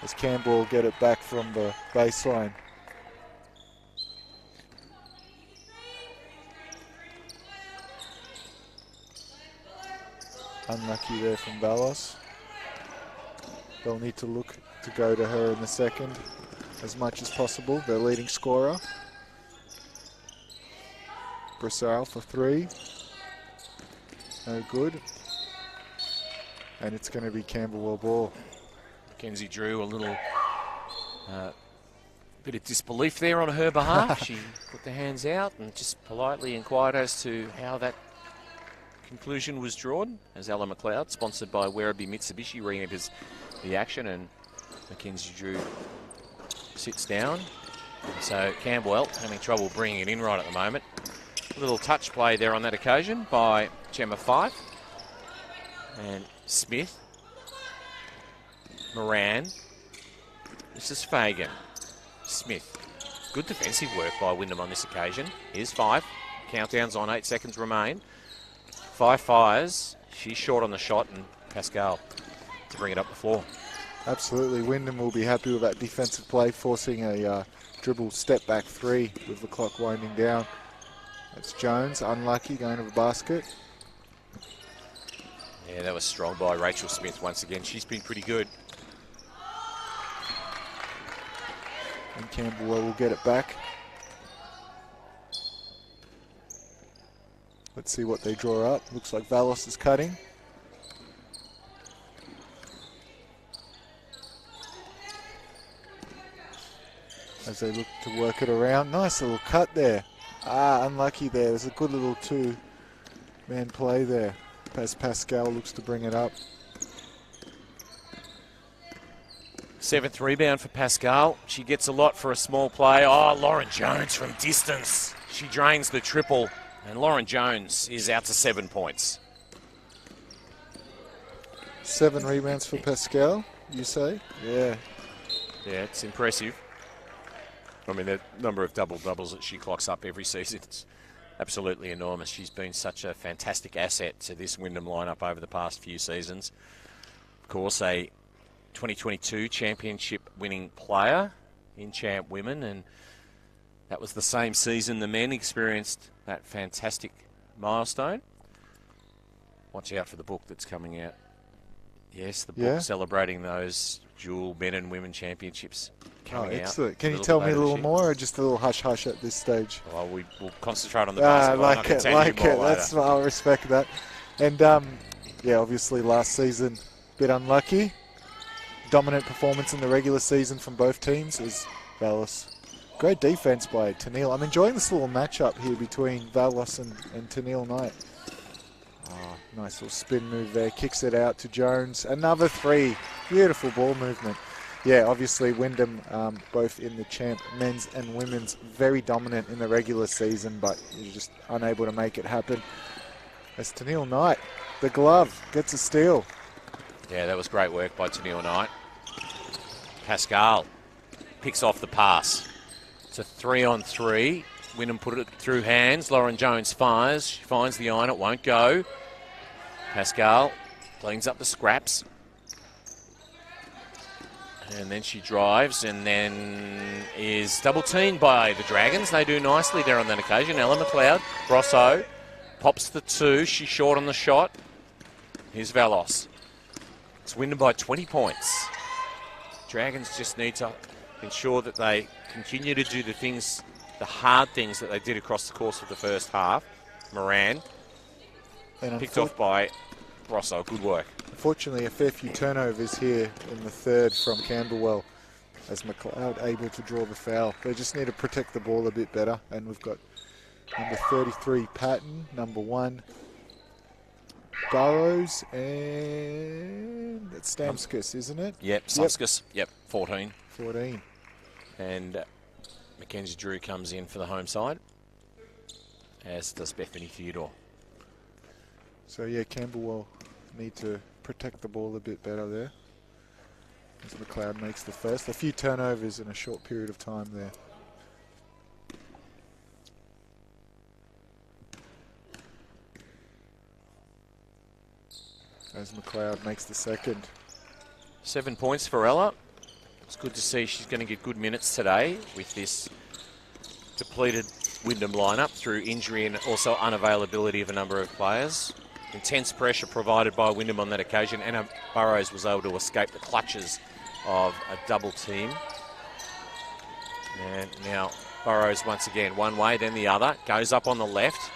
as Camberwell get it back from the baseline. Unlucky there from Vallis. They'll need to look to go to her in the second as much as possible, their leading scorer. Broussard for three. No good. And it's going to be Camberwell ball. Mackenzie Drew, a little bit of disbelief there on her behalf. She put the hands out and just politely inquired as to how that conclusion was drawn, as Ella McLeod, sponsored by Werribee Mitsubishi, re-enters the action, and Mackenzie Drew sits down. And so Camberwell having trouble bringing it in right at the moment. A little touch play there on that occasion by Gemma Fife. And Smith. Moran. This is Fagan. Smith. Good defensive work by Wyndham on this occasion. Here's Fife. Countdown's on, 8 seconds remain. Fife fires. She's short on the shot, and Pascal to bring it up the floor. Absolutely. Wyndham will be happy with that defensive play, forcing a dribble step back three with the clock winding down. That's Jones, unlucky, going to the basket. Yeah, that was strong by Rachel Smith once again. She's been pretty good. And Camberwell will get it back. Let's see what they draw up. Looks like Vallis is cutting. As they look to work it around. Nice little cut there. Unlucky there. There's a good little two-man play there. as Pascal looks to bring it up. 7th rebound for Pascal. She gets a lot for a small play. Oh, Lauren Jones from distance. She drains the triple, and Lauren Jones is out to 7 points. 7 rebounds for Pascal, you say? Yeah. Yeah, it's impressive. I mean, the number of double-doubles that she clocks up every season, it's absolutely enormous. She's been such a fantastic asset to this Wyndham lineup over the past few seasons. Of course, a 2022 championship winning player in Champ Women, and that was the same season the men experienced that fantastic milestone. Watch out for the book that's coming out. Yes, the book celebrating those dual men and women championships coming out. Excellent. Can you tell me a little more, or just a little hush-hush at this stage? Well, we will concentrate on the basketball. I'll respect that. And, yeah, obviously last season, a bit unlucky. Dominant performance in the regular season from both teams is Valos. Great defense by Tennille. I'm enjoying this little matchup here between Valos and Tennille Knight. Oh, nice little spin move there. Kicks it out to Jones. Another 3. Beautiful ball movement. Yeah, obviously Wyndham, both in the champ men's and women's, very dominant in the regular season, but you're just unable to make it happen. As Tennille Knight, the glove, gets a steal. Yeah, that was great work by Tennille Knight. Pascal picks off the pass. It's a 3-on-3. Wyndham put it through hands. Lauren Jones fires. She finds the iron. It won't go. Pascal cleans up the scraps. And then she drives and then is double-teamed by the Dragons. They do nicely there on that occasion. Ella McLeod, Grosso, pops the 2. She's short on the shot. Here's Valos. It's Wyndham by 20 points. Dragons just need to ensure that they continue to do the things, the hard things that they did across the course of the first half. Moran picked off by Rosso. Good work. Unfortunately, a fair few turnovers here in the third from Camberwell, as McLeod able to draw the foul. They just need to protect the ball a bit better. And we've got number 33, Patton, number 1, Burrows, and it's Stamskis, isn't it? Yep, Stamskis. Yep, 14. 14. And Mackenzie Drew comes in for the home side, as does Bethany Theodore. So, yeah, Camberwell need to protect the ball a bit better there, as McLeod makes the first. A few turnovers in a short period of time there. As McLeod makes the second. 7 points for Ella. It's good to see she's going to get good minutes today with this depleted Wyndham lineup through injury and also unavailability of a number of players. Intense pressure provided by Wyndham on that occasion. Anna Burrows was able to escape the clutches of a double team. And now Burrows once again one way, then the other. Goes up on the left.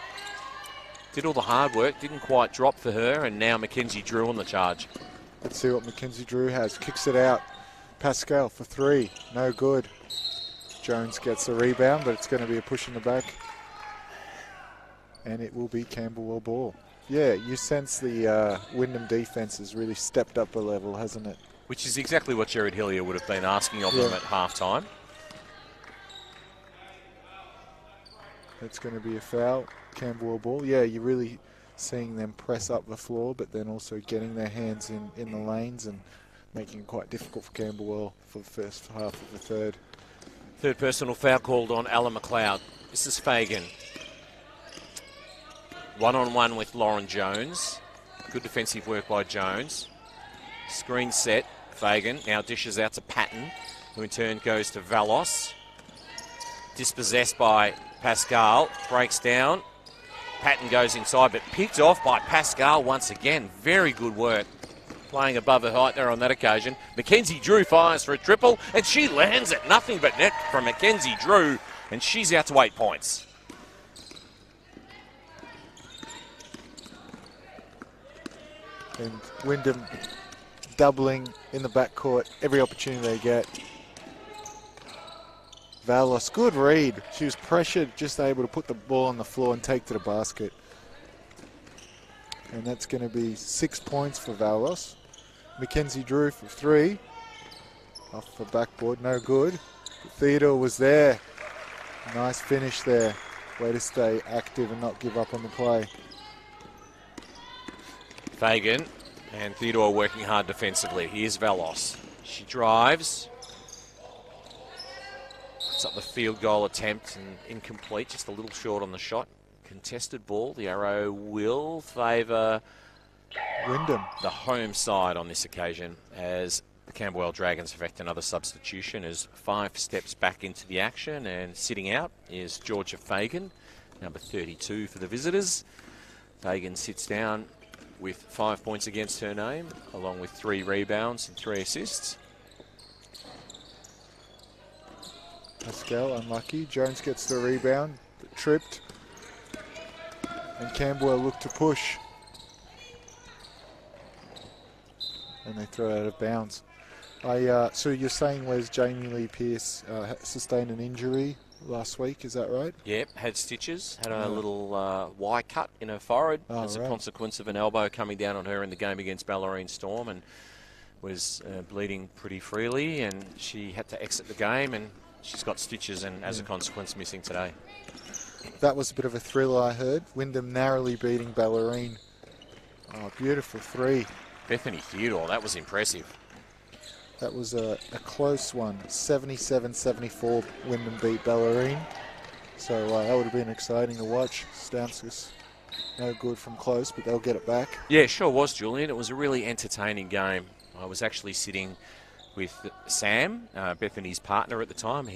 Did all the hard work, didn't quite drop for her, and now Mackenzie Drew on the charge. Let's see what Mackenzie Drew has. Kicks it out. Pascal for 3. No good. Jones gets the rebound, but it's going to be a push in the back. And it will be Camberwell ball. Yeah, you sense the Wyndham defense has really stepped up a level, hasn't it? Which is exactly what Jared Hillier would have been asking of them at halftime. That's going to be a foul. Camberwell ball. Yeah, you're really seeing them press up the floor, but then also getting their hands in the lanes and making it quite difficult for Camberwell for the first half of the third. Third personal foul called on Ella McLeod. This is Fagan. One-on-one with Lauren Jones. Good defensive work by Jones. Screen set. Fagan now dishes out to Patton, who in turn goes to Valos. Dispossessed by Pascal. Breaks down. Patton goes inside, but picked off by Pascal once again. Very good work. Playing above her height there on that occasion. Mackenzie Drew fires for a triple, and she lands it. Nothing but net from Mackenzie Drew, and she's out to 8 points. And Wyndham doubling in the backcourt every opportunity they get. Valos, good read. She was pressured, just able to put the ball on the floor and take to the basket. And that's going to be 6 points for Valos. Mackenzie Drew for 3. Off the backboard, no good. But Theodore was there. Nice finish there. Way to stay active and not give up on the play. Fagan and Theodore working hard defensively. Here's Valos. She drives. Puts up the field goal attempt and incomplete, just a little short on the shot. Contested ball. The arrow will favour Wyndham. The home side on this occasion, as the Camberwell Dragons effect another substitution as 5 steps back into the action, and sitting out is Georgia Fagan, number 32 for the visitors. Fagan sits down with 5 points against her name, along with 3 rebounds and 3 assists. Pascal unlucky. Jones gets the rebound, but tripped. And Camberwell look to push. And they throw it out of bounds. So you're saying where's Jamie Lee Pearce sustained an injury last week, is that right? Yep, had stitches, had a little Y cut in her forehead as a consequence of an elbow coming down on her in the game against Ballerine Storm, and was bleeding pretty freely, and she had to exit the game, and she's got stitches and as a consequence missing today. That was a bit of a thriller, I heard. Wyndham narrowly beating Ballerine. Oh, beautiful 3. Bethany Theodore, that was impressive. That was a close one. 77-74, Wyndham beat Ballerine. So that would have been exciting to watch. Stanskus, no good from close, but they'll get it back. Yeah, sure was, Julian. It was a really entertaining game. I was actually sitting with Sam, Bethany's partner at the time.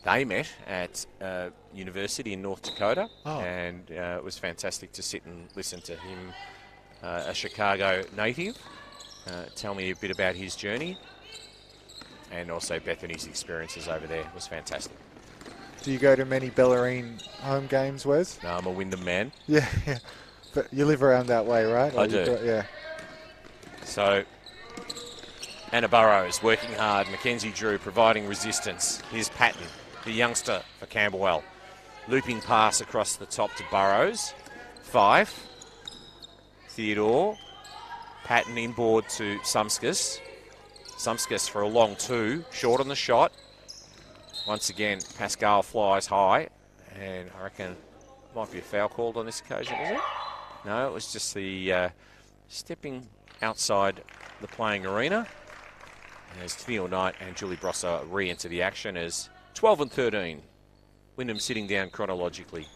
They met at university in North Dakota, and it was fantastic to sit and listen to him, a Chicago native, tell me a bit about his journey, and also Bethany's experiences over there. It was fantastic. Do you go to many Ballerine home games, Wes? No, I'm a Wyndham man. Yeah. But you live around that way, right? I do. Yeah. So, Anna Burrows working hard. Mackenzie Drew providing resistance. Here's Patton, the youngster for Camberwell. Looping pass across the top to Burrows. 5. Theodore. Patton inboard to Sumskus. Sumskus for a long 2. Short on the shot. Once again, Pascal flies high. And I reckon might be a foul called on this occasion, is it? No, it was just the stepping outside the playing arena. As Tennille Knight and Julie Brosser re-enter the action as 12 and 13. Wyndham sitting down chronologically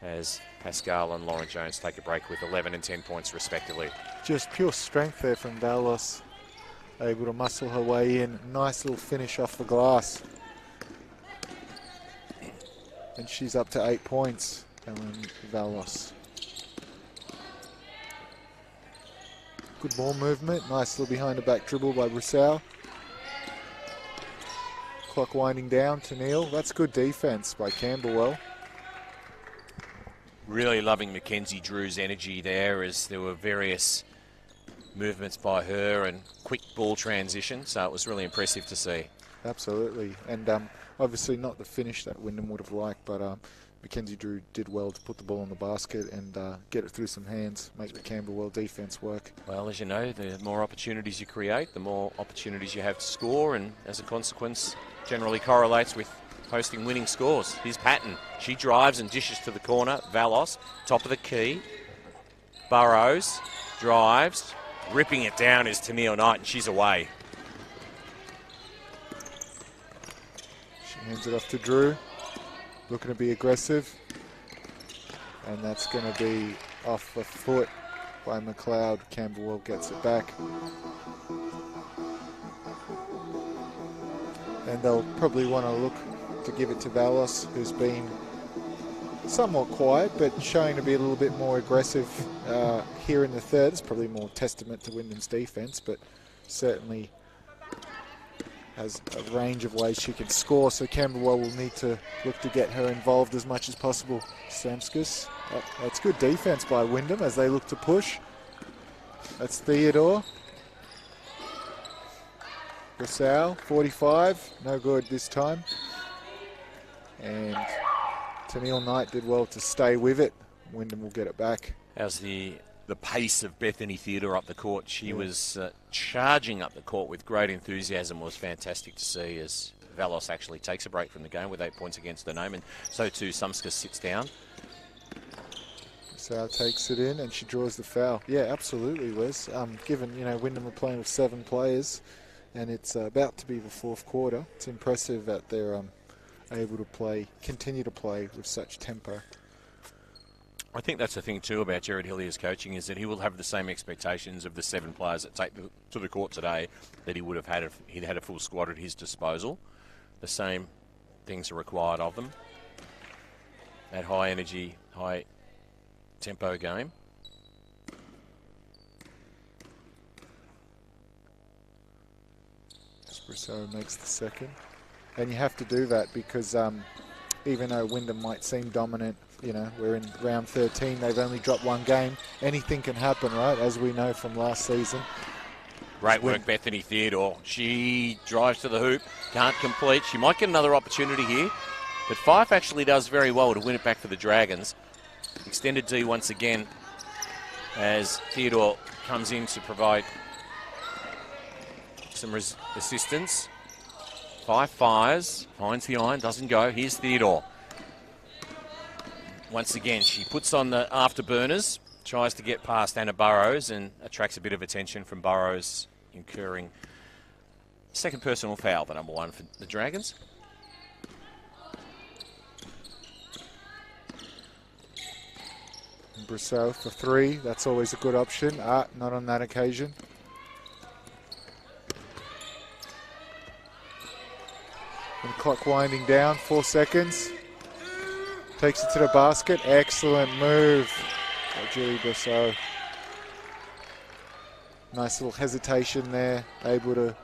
as Pascal and Lauren Jones take a break with 11 and 10 points respectively. Just pure strength there from Valos. Able to muscle her way in. Nice little finish off the glass. And she's up to 8 points, Ellen Valos. Good ball movement. Nice little behind the back dribble by Brissau. Clock winding down to Neil. That's good defense by Camberwell. Really loving Mackenzie Drew's energy there, as there were various movements by her and quick ball transition, so it was really impressive to see. Absolutely, and obviously not the finish that Wyndham would have liked, but Mackenzie Drew did well to put the ball in the basket and get it through some hands, make the Camberwell defense work. Well, as you know, the more opportunities you create, the more opportunities you have to score, and as a consequence, generally correlates with posting winning scores. Here's Patton. She drives and dishes to the corner. Valos, top of the key. Burrows drives. Ripping it down is Tennille Knight, and she's away. She hands it off to Drew. Looking to be aggressive. And that's going to be off the foot by McLeod. Camberwell gets it back. And they'll probably want to look to give it to Valos, who's been somewhat quiet, but showing to be a little bit more aggressive here in the third. It's probably more testament to Wyndham's defense, but certainly has a range of ways she can score, so Camberwell will need to look to get her involved as much as possible. Samskus, that's good defense by Wyndham as they look to push. That's Theodore. Brissau, 45, no good this time. And Tennille Knight did well to stay with it. Wyndham will get it back. How's the the pace of Bethany Theodore up the court. She was charging up the court with great enthusiasm. It was fantastic to see as Valos actually takes a break from the game with 8 points against the name, and so too Sumska sits down. Broussard takes it in and she draws the foul. Yeah, absolutely, Wes. Given, Wyndham are playing with 7 players and it's about to be the fourth quarter, it's impressive that they're able to continue to play with such tempo. I think that's the thing too about Jared Hillier's coaching, is that he will have the same expectations of the 7 players that take to the court today that he would have had if he'd had a full squad at his disposal. The same things are required of them. That high energy, high tempo game. Espresso makes the second. And you have to do that because even though Wyndham might seem dominant, we're in round 13, they've only dropped 1 game. Anything can happen, right, as we know from last season. Great work, Bethany Theodore. She drives to the hoop, can't complete. She might get another opportunity here, but Fife actually does very well to win it back for the Dragons. Extended D once again as Theodore comes in to provide some assistance. Fife fires, finds the iron, doesn't go. Here's Theodore. Once again, she puts on the afterburners, tries to get past Anna Burrows and attracts a bit of attention from Burrows, incurring second personal foul, the number 1 for the Dragons. Brousseau for 3, that's always a good option. Not on that occasion. And the clock winding down, 4 seconds. Takes it to the basket, excellent move by Julie Brousseau. Nice little hesitation there, able to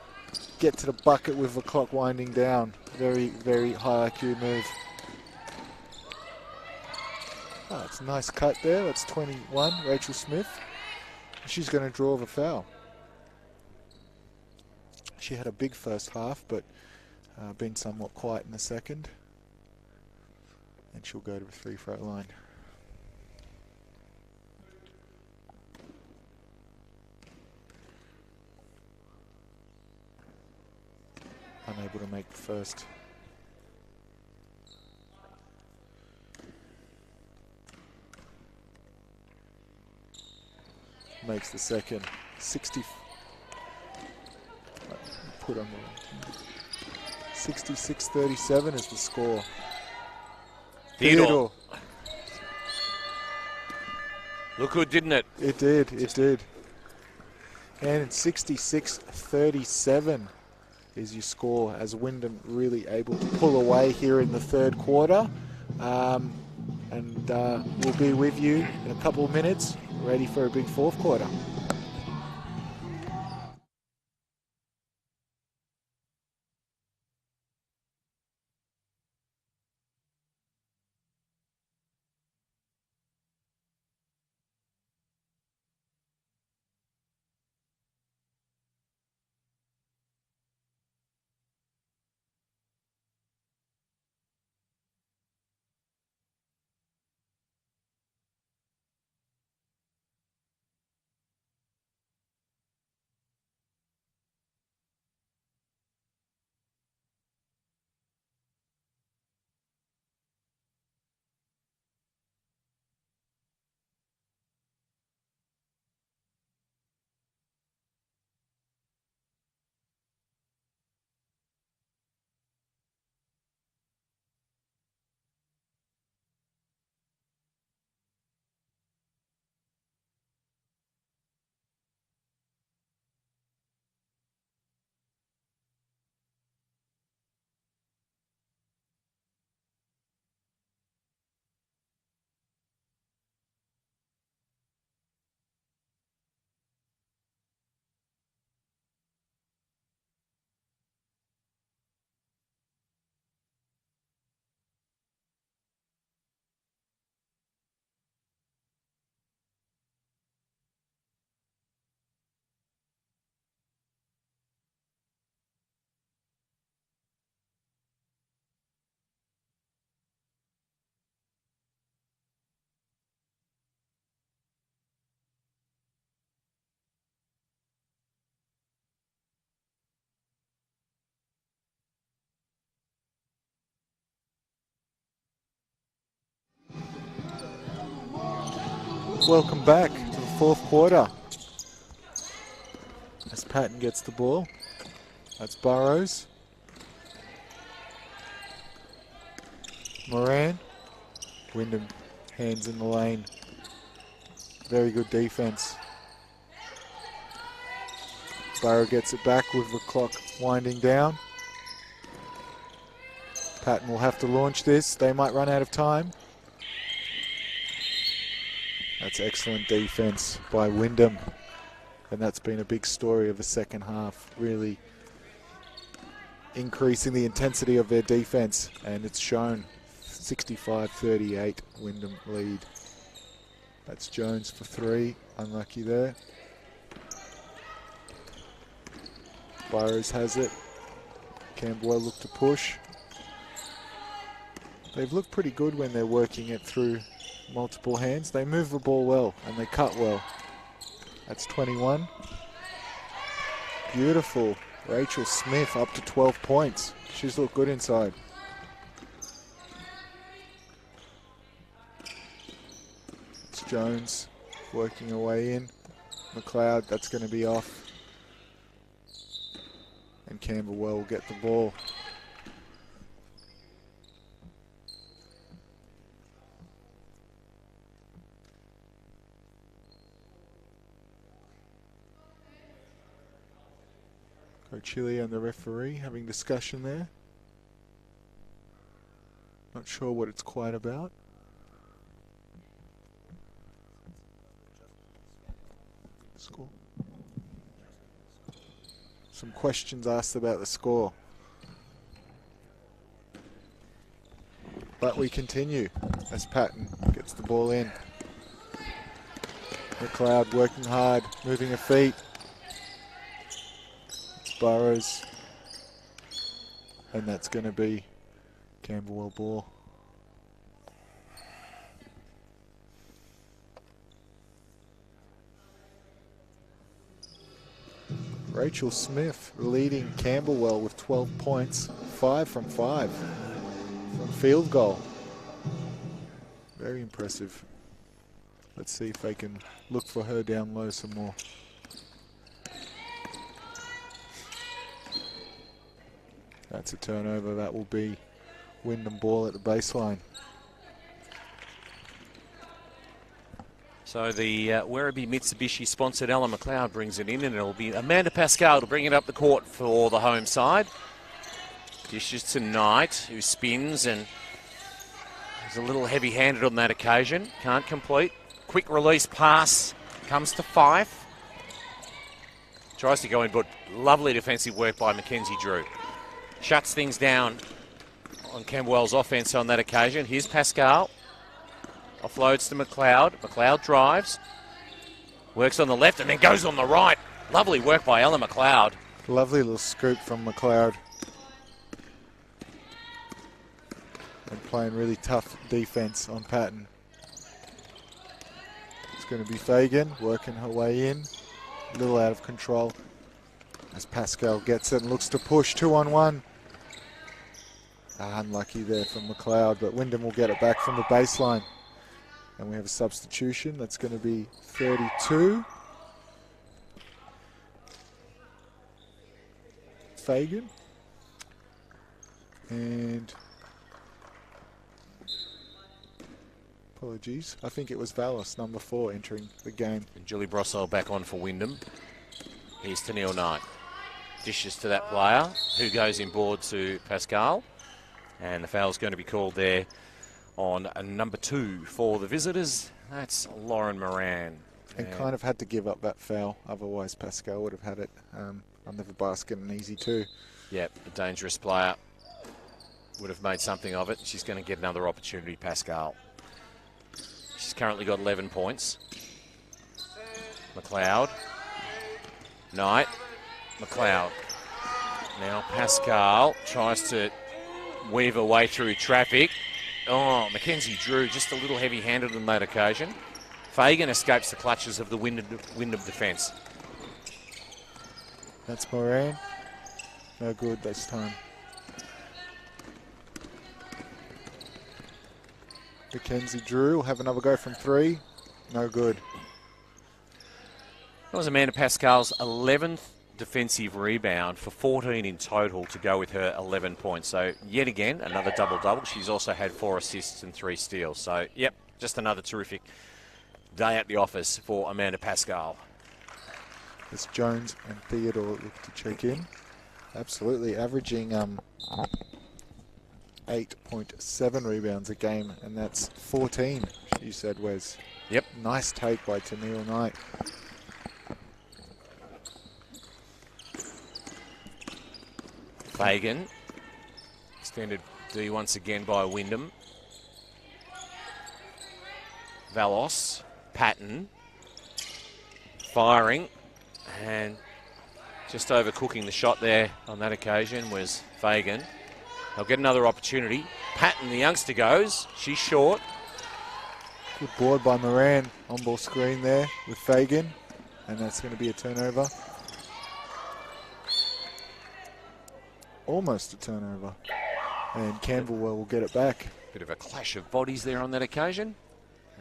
get to the bucket with the clock winding down. Very, very high IQ move. Oh, it's a nice cut there. That's 21, Rachel Smith. She's going to draw the foul. She had a big first half, but been somewhat quiet in the second. And she'll go to the free throw line. Unable to make the first. Makes the second. 60. Put on the 66-37 is the score. Theodore. Look good, didn't it? It did, it did. And 66-37 is your score as Wyndham really able to pull away here in the third quarter. And we'll be with you in a couple of minutes, ready for a big fourth quarter. welcome back to the fourth quarter. As Patton gets the ball. That's Burrows. Moran. Wyndham, hands in the lane. Very good defense. Burrow gets it back with the clock winding down. Patton will have to launch this. They might run out of time. That's excellent defense by Wyndham. And that's been a big story of the second half, really increasing the intensity of their defense. And it's shown. 65-38 Wyndham lead. That's Jones for three. Unlucky there. Burrows has it. Camberwell look to push. They've looked pretty good when they're working it through multiple hands. They move the ball well and they cut well. That's 21. Beautiful. Rachel Smith up to 12 points. She's looked good inside. It's Jones working her way in. McLeod, that's going to be off. And Camberwell will get the ball. Coach Chile and the referee having discussion there. Not sure what it's quite about. Score. Some questions asked about the score. But we continue as Patton gets the ball in. McLeod working hard, moving her feet. It's Burrows. And that's going to be Camberwell ball. Rachel Smith leading Camberwell with 12 points, 5 from 5 from field goal. Very impressive. Let's see if they can look for her down low some more. That's a turnover. That will be Wyndham ball at the baseline. So the Werribee Mitsubishi sponsored Ella McLeod brings it in, and it'll be Amanda Pascal to bring it up the court for the home side. Dishes to Knight, who spins and is a little heavy-handed on that occasion. Can't complete. Quick release pass comes to Fife. Tries to go in, but lovely defensive work by Mackenzie Drew. Shuts things down on Camberwell's offense on that occasion. Here's Pascal. Offloads to McLeod. McLeod drives. Works on the left and then goes on the right. Lovely work by Ella McLeod. Lovely little scoop from McLeod. And playing really tough defense on Patton. It's going to be Fagan working her way in. A little out of control. As Pascal gets it and looks to push 2-on-1. Unlucky there from McLeod, but Wyndham will get it back from the baseline. And we have a substitution. That's going to be 32. Fagan. And apologies. I think it was Vallis, number 4, entering the game. And Julie Brossell back on for Wyndham. Here's Tennille Knight. Dishes to that player, who goes inboard to Pascal. And the foul's going to be called there on number 2 for the visitors. That's Lauren Moran. And kind of had to give up that foul, otherwise Pascal would have had it under the basket and easy too. Yep, a dangerous player. Would have made something of it. She's going to get another opportunity, Pascal. She's currently got 11 points. McLeod. Knight. McLeod. Now Pascal tries to weave her way through traffic. Oh, Mackenzie Drew just a little heavy-handed on that occasion. Fagan escapes the clutches of the Wyndham defence. That's Moran. No good this time. Mackenzie Drew will have another go from 3. No good. That was Amanda Pascal's 11th defensive rebound for 14 in total to go with her 11 points. So yet again, another double-double. She's also had 4 assists and 3 steals. So, yep, just another terrific day at the office for Amanda Pascal. As Jones and Theodore look to check in. Absolutely, averaging 8.7 rebounds a game, and that's 14, you said, Wes. Yep. Nice take by Tennille Knight. Fagan. Extended D once again by Wyndham. Valos. Patton. Firing. And just overcooking the shot there on that occasion was Fagan. They'll get another opportunity. Patton, the youngster, goes. She's short. Good board by Moran. On-ball screen there with Fagan. And that's going to be a turnover. Almost a turnover. And Camberwell will get it back. Bit of a clash of bodies there on that occasion,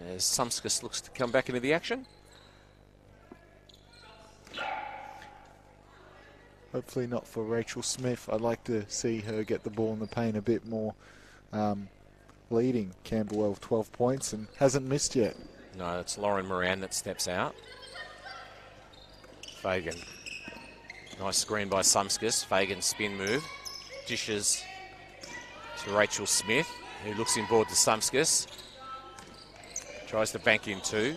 as Sumskus looks to come back into the action. Hopefully not for Rachel Smith. I'd like to see her get the ball in the paint a bit more, leading Camberwell 12 points and hasn't missed yet. No, it's Lauren Moran that steps out. Fagan. Nice screen by Sumskus. Fagan's spin move. Dishes to Rachel Smith, who looks inboard to Sumskus. Tries to bank in 2.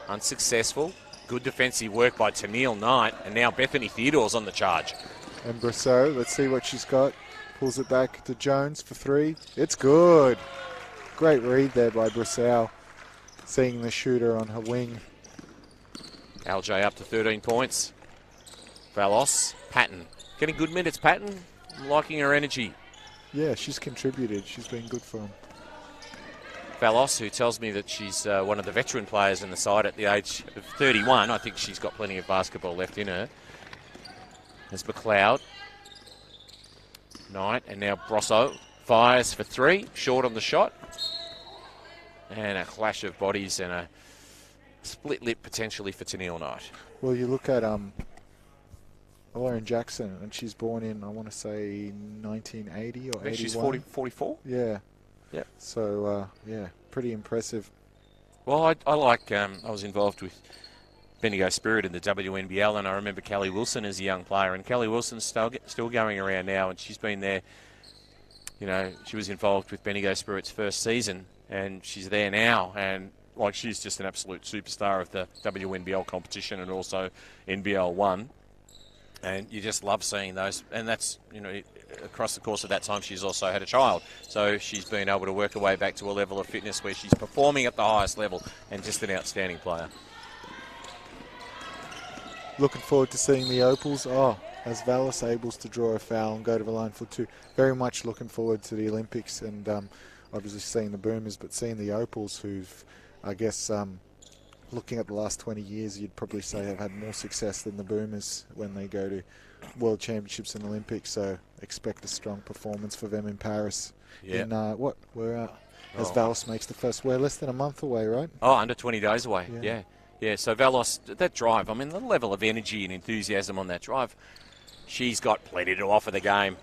Unsuccessful. Good defensive work by Tennille Knight. And now Bethany Theodore's on the charge. And Brosseau, let's see what she's got. Pulls it back to Jones for 3. It's good. Great read there by Brosseau. Seeing the shooter on her wing. LJ up to 13 points. Valos, Patton. Getting good minutes, Patton. I'm liking her energy. Yeah, she's contributed. She's been good for him. Valos, who tells me that she's one of the veteran players in the side at the age of 31. I think she's got plenty of basketball left in her. There's McLeod. Knight, and now Brosso fires for 3. Short on the shot. And a clash of bodies and a split lip potentially for Tennille Knight. Well, you look at Lauren Jackson, and she's born in, I want to say, 1980 or 81. She's 44? Yeah. Yep. So, yeah, pretty impressive. Well, I like, I was involved with Bendigo Spirit in the WNBL, and I remember Kelly Wilson as a young player, and Kelly Wilson's still going around now, and she's been there, you know, she was involved with Bendigo Spirit's first season, and she's there now, and like she's just an absolute superstar of the WNBL competition and also NBL 1. And you just love seeing those. And that's, you know, across the course of that time, she's also had a child. So she's been able to work her way back to a level of fitness where she's performing at the highest level and just an outstanding player. Looking forward to seeing the Opals. Oh, as Valis able to draw a foul and go to the line for 2. Very much looking forward to the Olympics and obviously seeing the Boomers, but seeing the Opals who've, I guess, looking at the last 20 years, you'd probably say have had more success than the Boomers when they go to World Championships and Olympics. So expect a strong performance for them in Paris. Yeah. As Valos makes the first. We're less than a month away, right? Oh, under 20 days away. Yeah. So Valos, that drive, I mean, the level of energy and enthusiasm on that drive, she's got plenty to offer the game.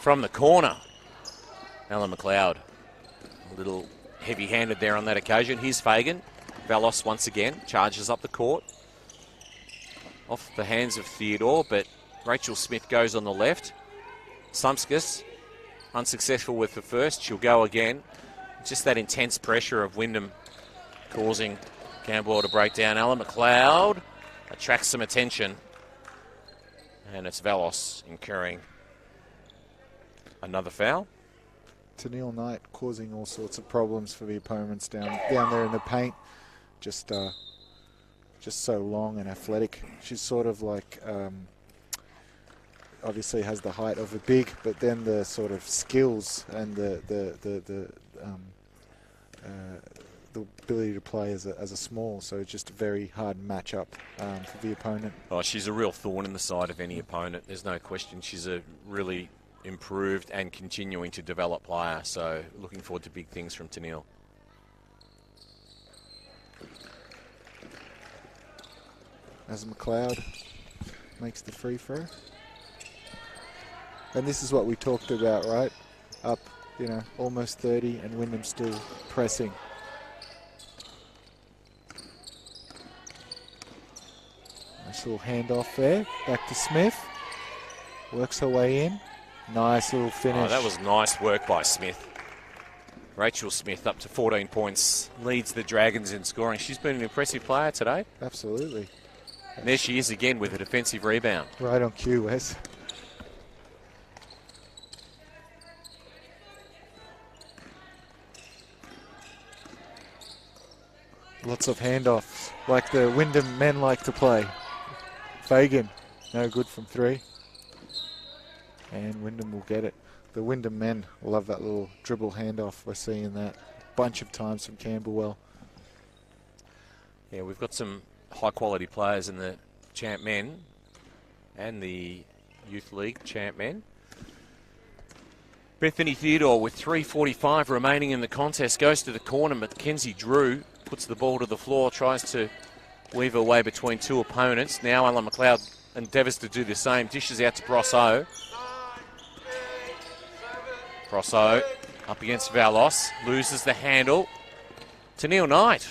From the corner, Alan McLeod. A little heavy-handed there on that occasion. Here's Fagan. Valos once again charges up the court. Off the hands of Theodore, but Rachel Smith goes on the left. Sumskus, unsuccessful with the first. She'll go again. Just that intense pressure of Wyndham causing Camberwell to break down. Alan McLeod attracts some attention. And it's Valos incurring another foul. Tennille Knight causing all sorts of problems for the opponents down there in the paint. Just so long and athletic. She's sort of like, obviously has the height of a big, but then the sort of skills and the ability to play as a small. So it's just a very hard matchup for the opponent. Oh, she's a real thorn in the side of any opponent. There's no question. She's a really improved and continuing to develop player. So looking forward to big things from Tennille. As McLeod makes the free throw. And this is what we talked about, right? Up, almost 30, and Wyndham still pressing. Nice little handoff there. Back to Smith. Works her way in. Nice little finish. Oh, that was nice work by Smith. Rachel Smith up to 14 points. Leads the Dragons in scoring. She's been an impressive player today. Absolutely. And there she is again with a defensive rebound. Right on cue, Wes. Lots of handoffs, like the Wyndham men like to play. Fagan, no good from 3. And Wyndham will get it. The Wyndham men love that little dribble handoff. We're seeing that a bunch of times from Camberwell. Yeah, we've got some high-quality players in the champ men and the Youth League champ men. Bethany Theodore with 3:45 remaining in the contest goes to the corner. Mackenzie Drew puts the ball to the floor, tries to weave her way between two opponents. Now Ella McLeod endeavours to do the same. Dishes out to Brosso. Brosso up against Valos. Loses the handle. Tennille Knight.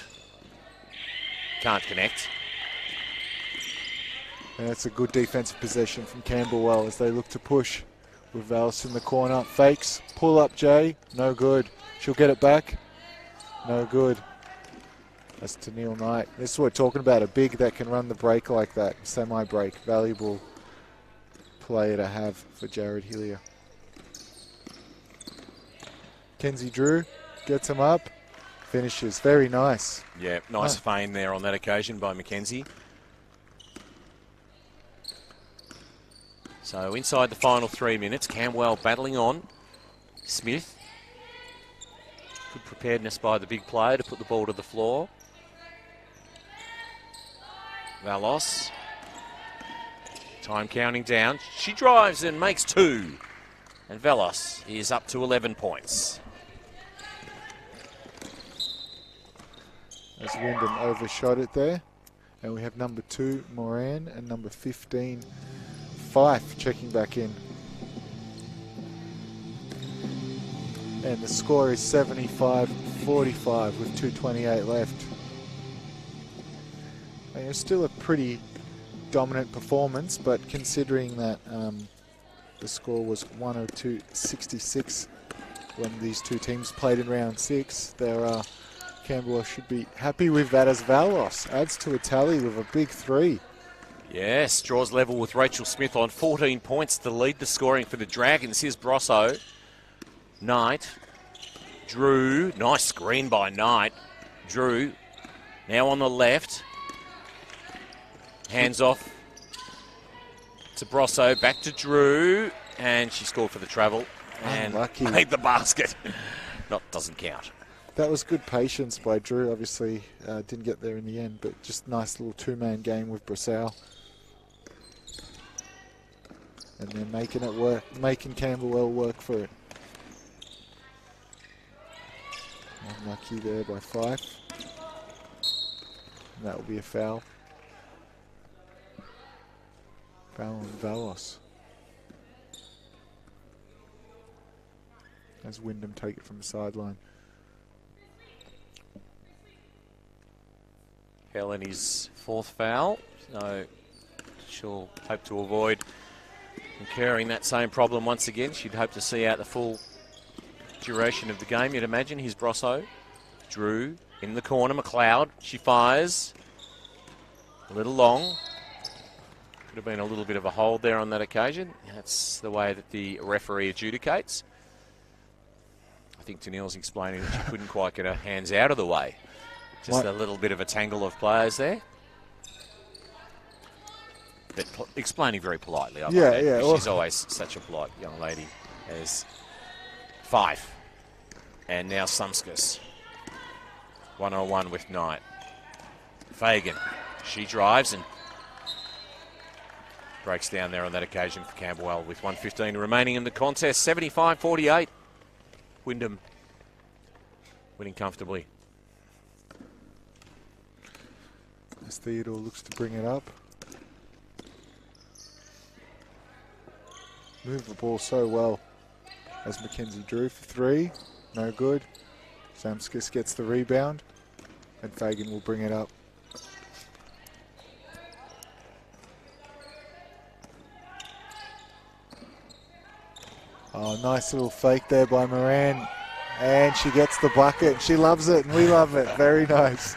Can't connect. And that's a good defensive possession from Camberwell as they look to push with Valos in the corner. Fakes. Pull up, Jay. No good. She'll get it back. No good. That's Tennille Knight. This is what we're talking about, a big that can run the break like that, semi-break. Valuable player to have for Jared Hillier. Kenzie Drew gets him up, finishes. Very nice. Yeah, nice feign there on that occasion by Mackenzie. So inside the final 3 minutes, Camberwell battling on. Smith. Good preparedness by the big player to put the ball to the floor. Valos. Time counting down. She drives and makes 2. And Valos is up to 11 points. As Wyndham overshot it there. And we have number 2, Moran, and number 15, Fife, checking back in. And the score is 75-45 with 2:28 left. And it's still a pretty dominant performance, but considering that the score was 102-66 when these two teams played in round 6, Camberwell should be happy with that as Valos adds to a tally with a big 3. Yes, draws level with Rachel Smith on 14 points to lead the scoring for the Dragons. Here's Brosso. Knight. Drew. Nice screen by Knight. Drew. Now on the left. Hands off to Brosso. Back to Drew. And she scored for the travel. And Unlucky. made the basket. Doesn't count. That was good patience by Drew. Obviously didn't get there in the end, but just nice little 2-man game with Brassau. And then making it work, making Camberwell work for it. Unlucky there by Fife. And that will be a foul. Foul on Valos. As Wyndham take it from the sideline. Heleny's 4th foul, so she'll hope to avoid incurring that same problem once again. She'd hope to see out the full duration of the game, you'd imagine. Here's Brosso. Drew in the corner. McLeod, she fires. A little long. Could have been a little bit of a hold there on that occasion. That's the way that the referee adjudicates. I think Tennille's explaining that she couldn't quite get her hands out of the way. Just a little bit of a tangle of players there. But explaining very politely. She's always such a polite young lady as Fife. And now Sumskus. 101 with Knight. Fagan. She drives and breaks down there on that occasion for Camberwell with 1:15 remaining in the contest. 75-48. Wyndham winning comfortably. As Theodore looks to bring it up. Moved the ball so well as Mackenzie Drew for 3. No good. Samskis gets the rebound and Fagan will bring it up. Oh, nice little fake there by Moran. And she gets the bucket. She loves it and we love it. Very nice.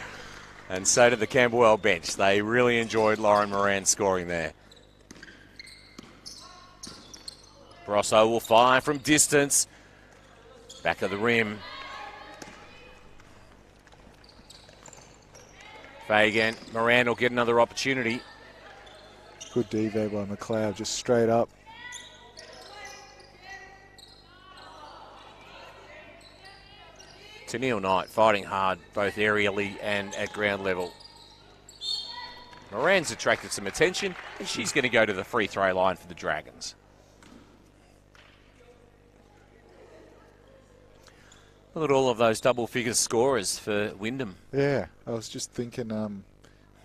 And so did the Camberwell bench. They really enjoyed Lauren Moran scoring there. Brosso will fire from distance. Back of the rim. Fagan. Moran will get another opportunity. Good D there by McLeod, just straight up. Neil Knight fighting hard both aerially and at ground level. Moran's attracted some attention and she's going to go to the free throw line for the Dragons. Look at all of those double figure scorers for Wyndham. Yeah, I was just thinking,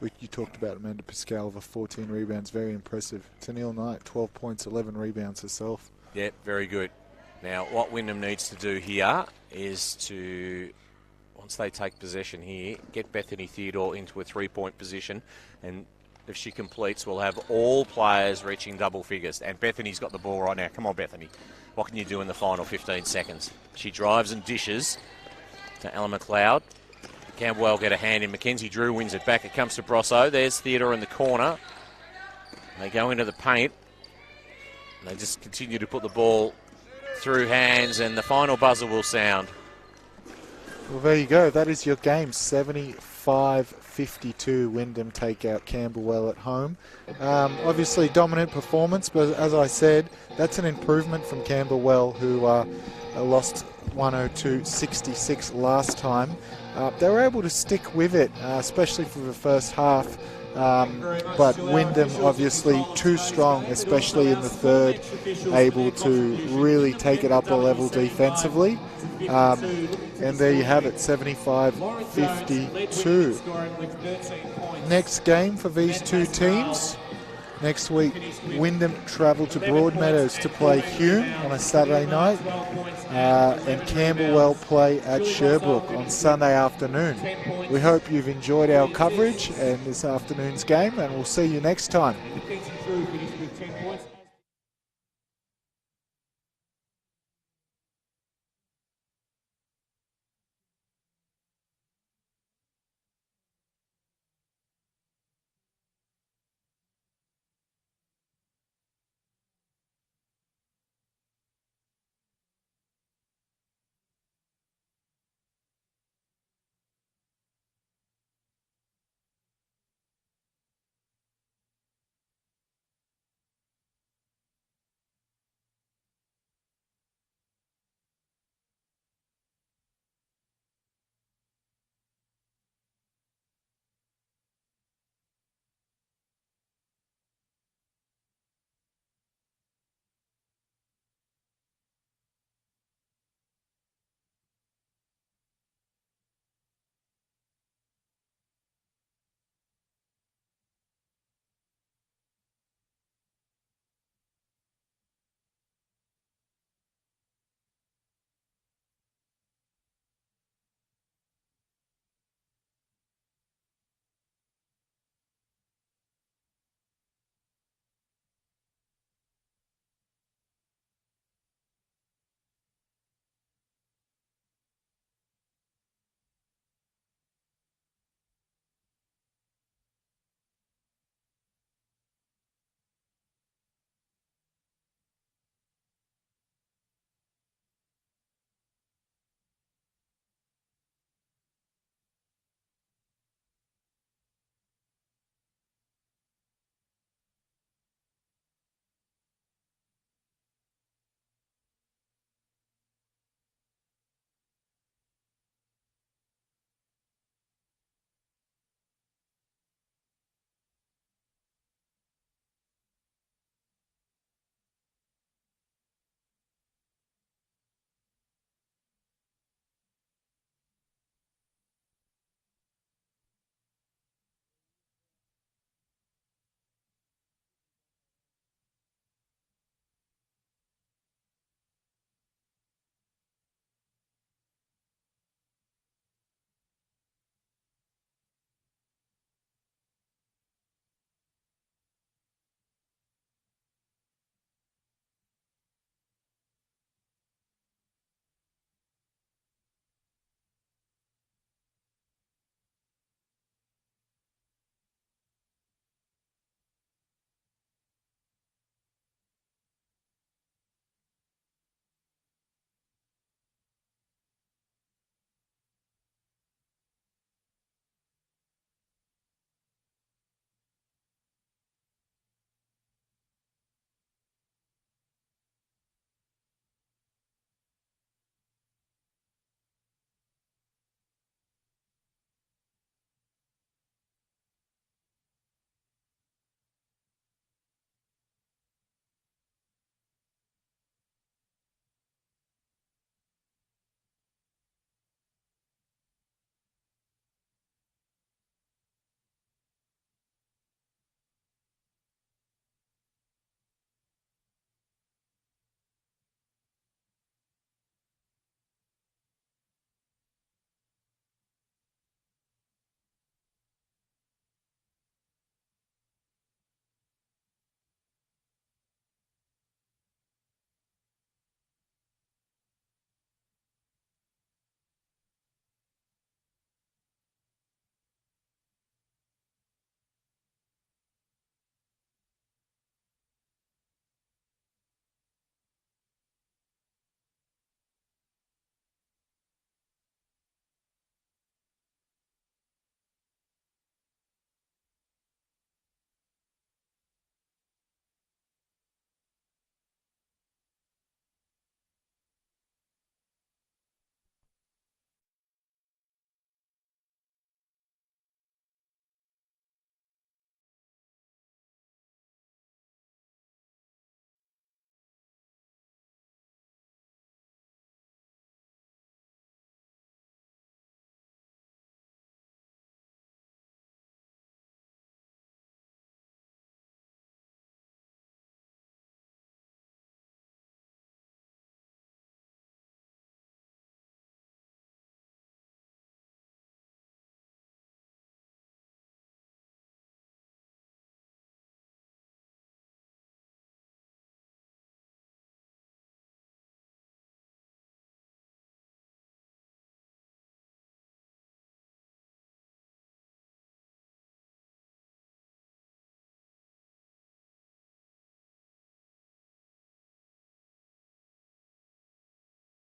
you talked about Amanda Pascal with 14 rebounds, very impressive. Neil Knight, 12 points, 11 rebounds herself. Yeah, very good. Now, what Wyndham needs to do here is to, once they take possession here, get Bethany Theodore into a three-point position. And if she completes, we'll have all players reaching double figures. And Bethany's got the ball right now. Come on, Bethany. What can you do in the final 15 seconds? She drives and dishes to Ella McLeod. Camberwell get a hand in. Mackenzie Drew wins it back. It comes to Brosso. There's Theodore in the corner. They go into the paint. They just continue to put the ball through hands, and the final buzzer will sound. Well, there you go. That is your game. 75-52. Wyndham take out Camberwell at home. Obviously, dominant performance, but as I said, that's an improvement from Camberwell, who lost 102-66 last time. They were able to stick with it, especially for the first half. But Wyndham obviously too strong, especially in the third, able to really take it up a level defensively. And there you have it, 75-52. Next game for these two teams. Next week, Wyndham travel to Broadmeadows to play Hume on a Saturday night, and Camberwell play at Sherbrooke on Sunday afternoon. We hope you've enjoyed our coverage and this afternoon's game, and we'll see you next time.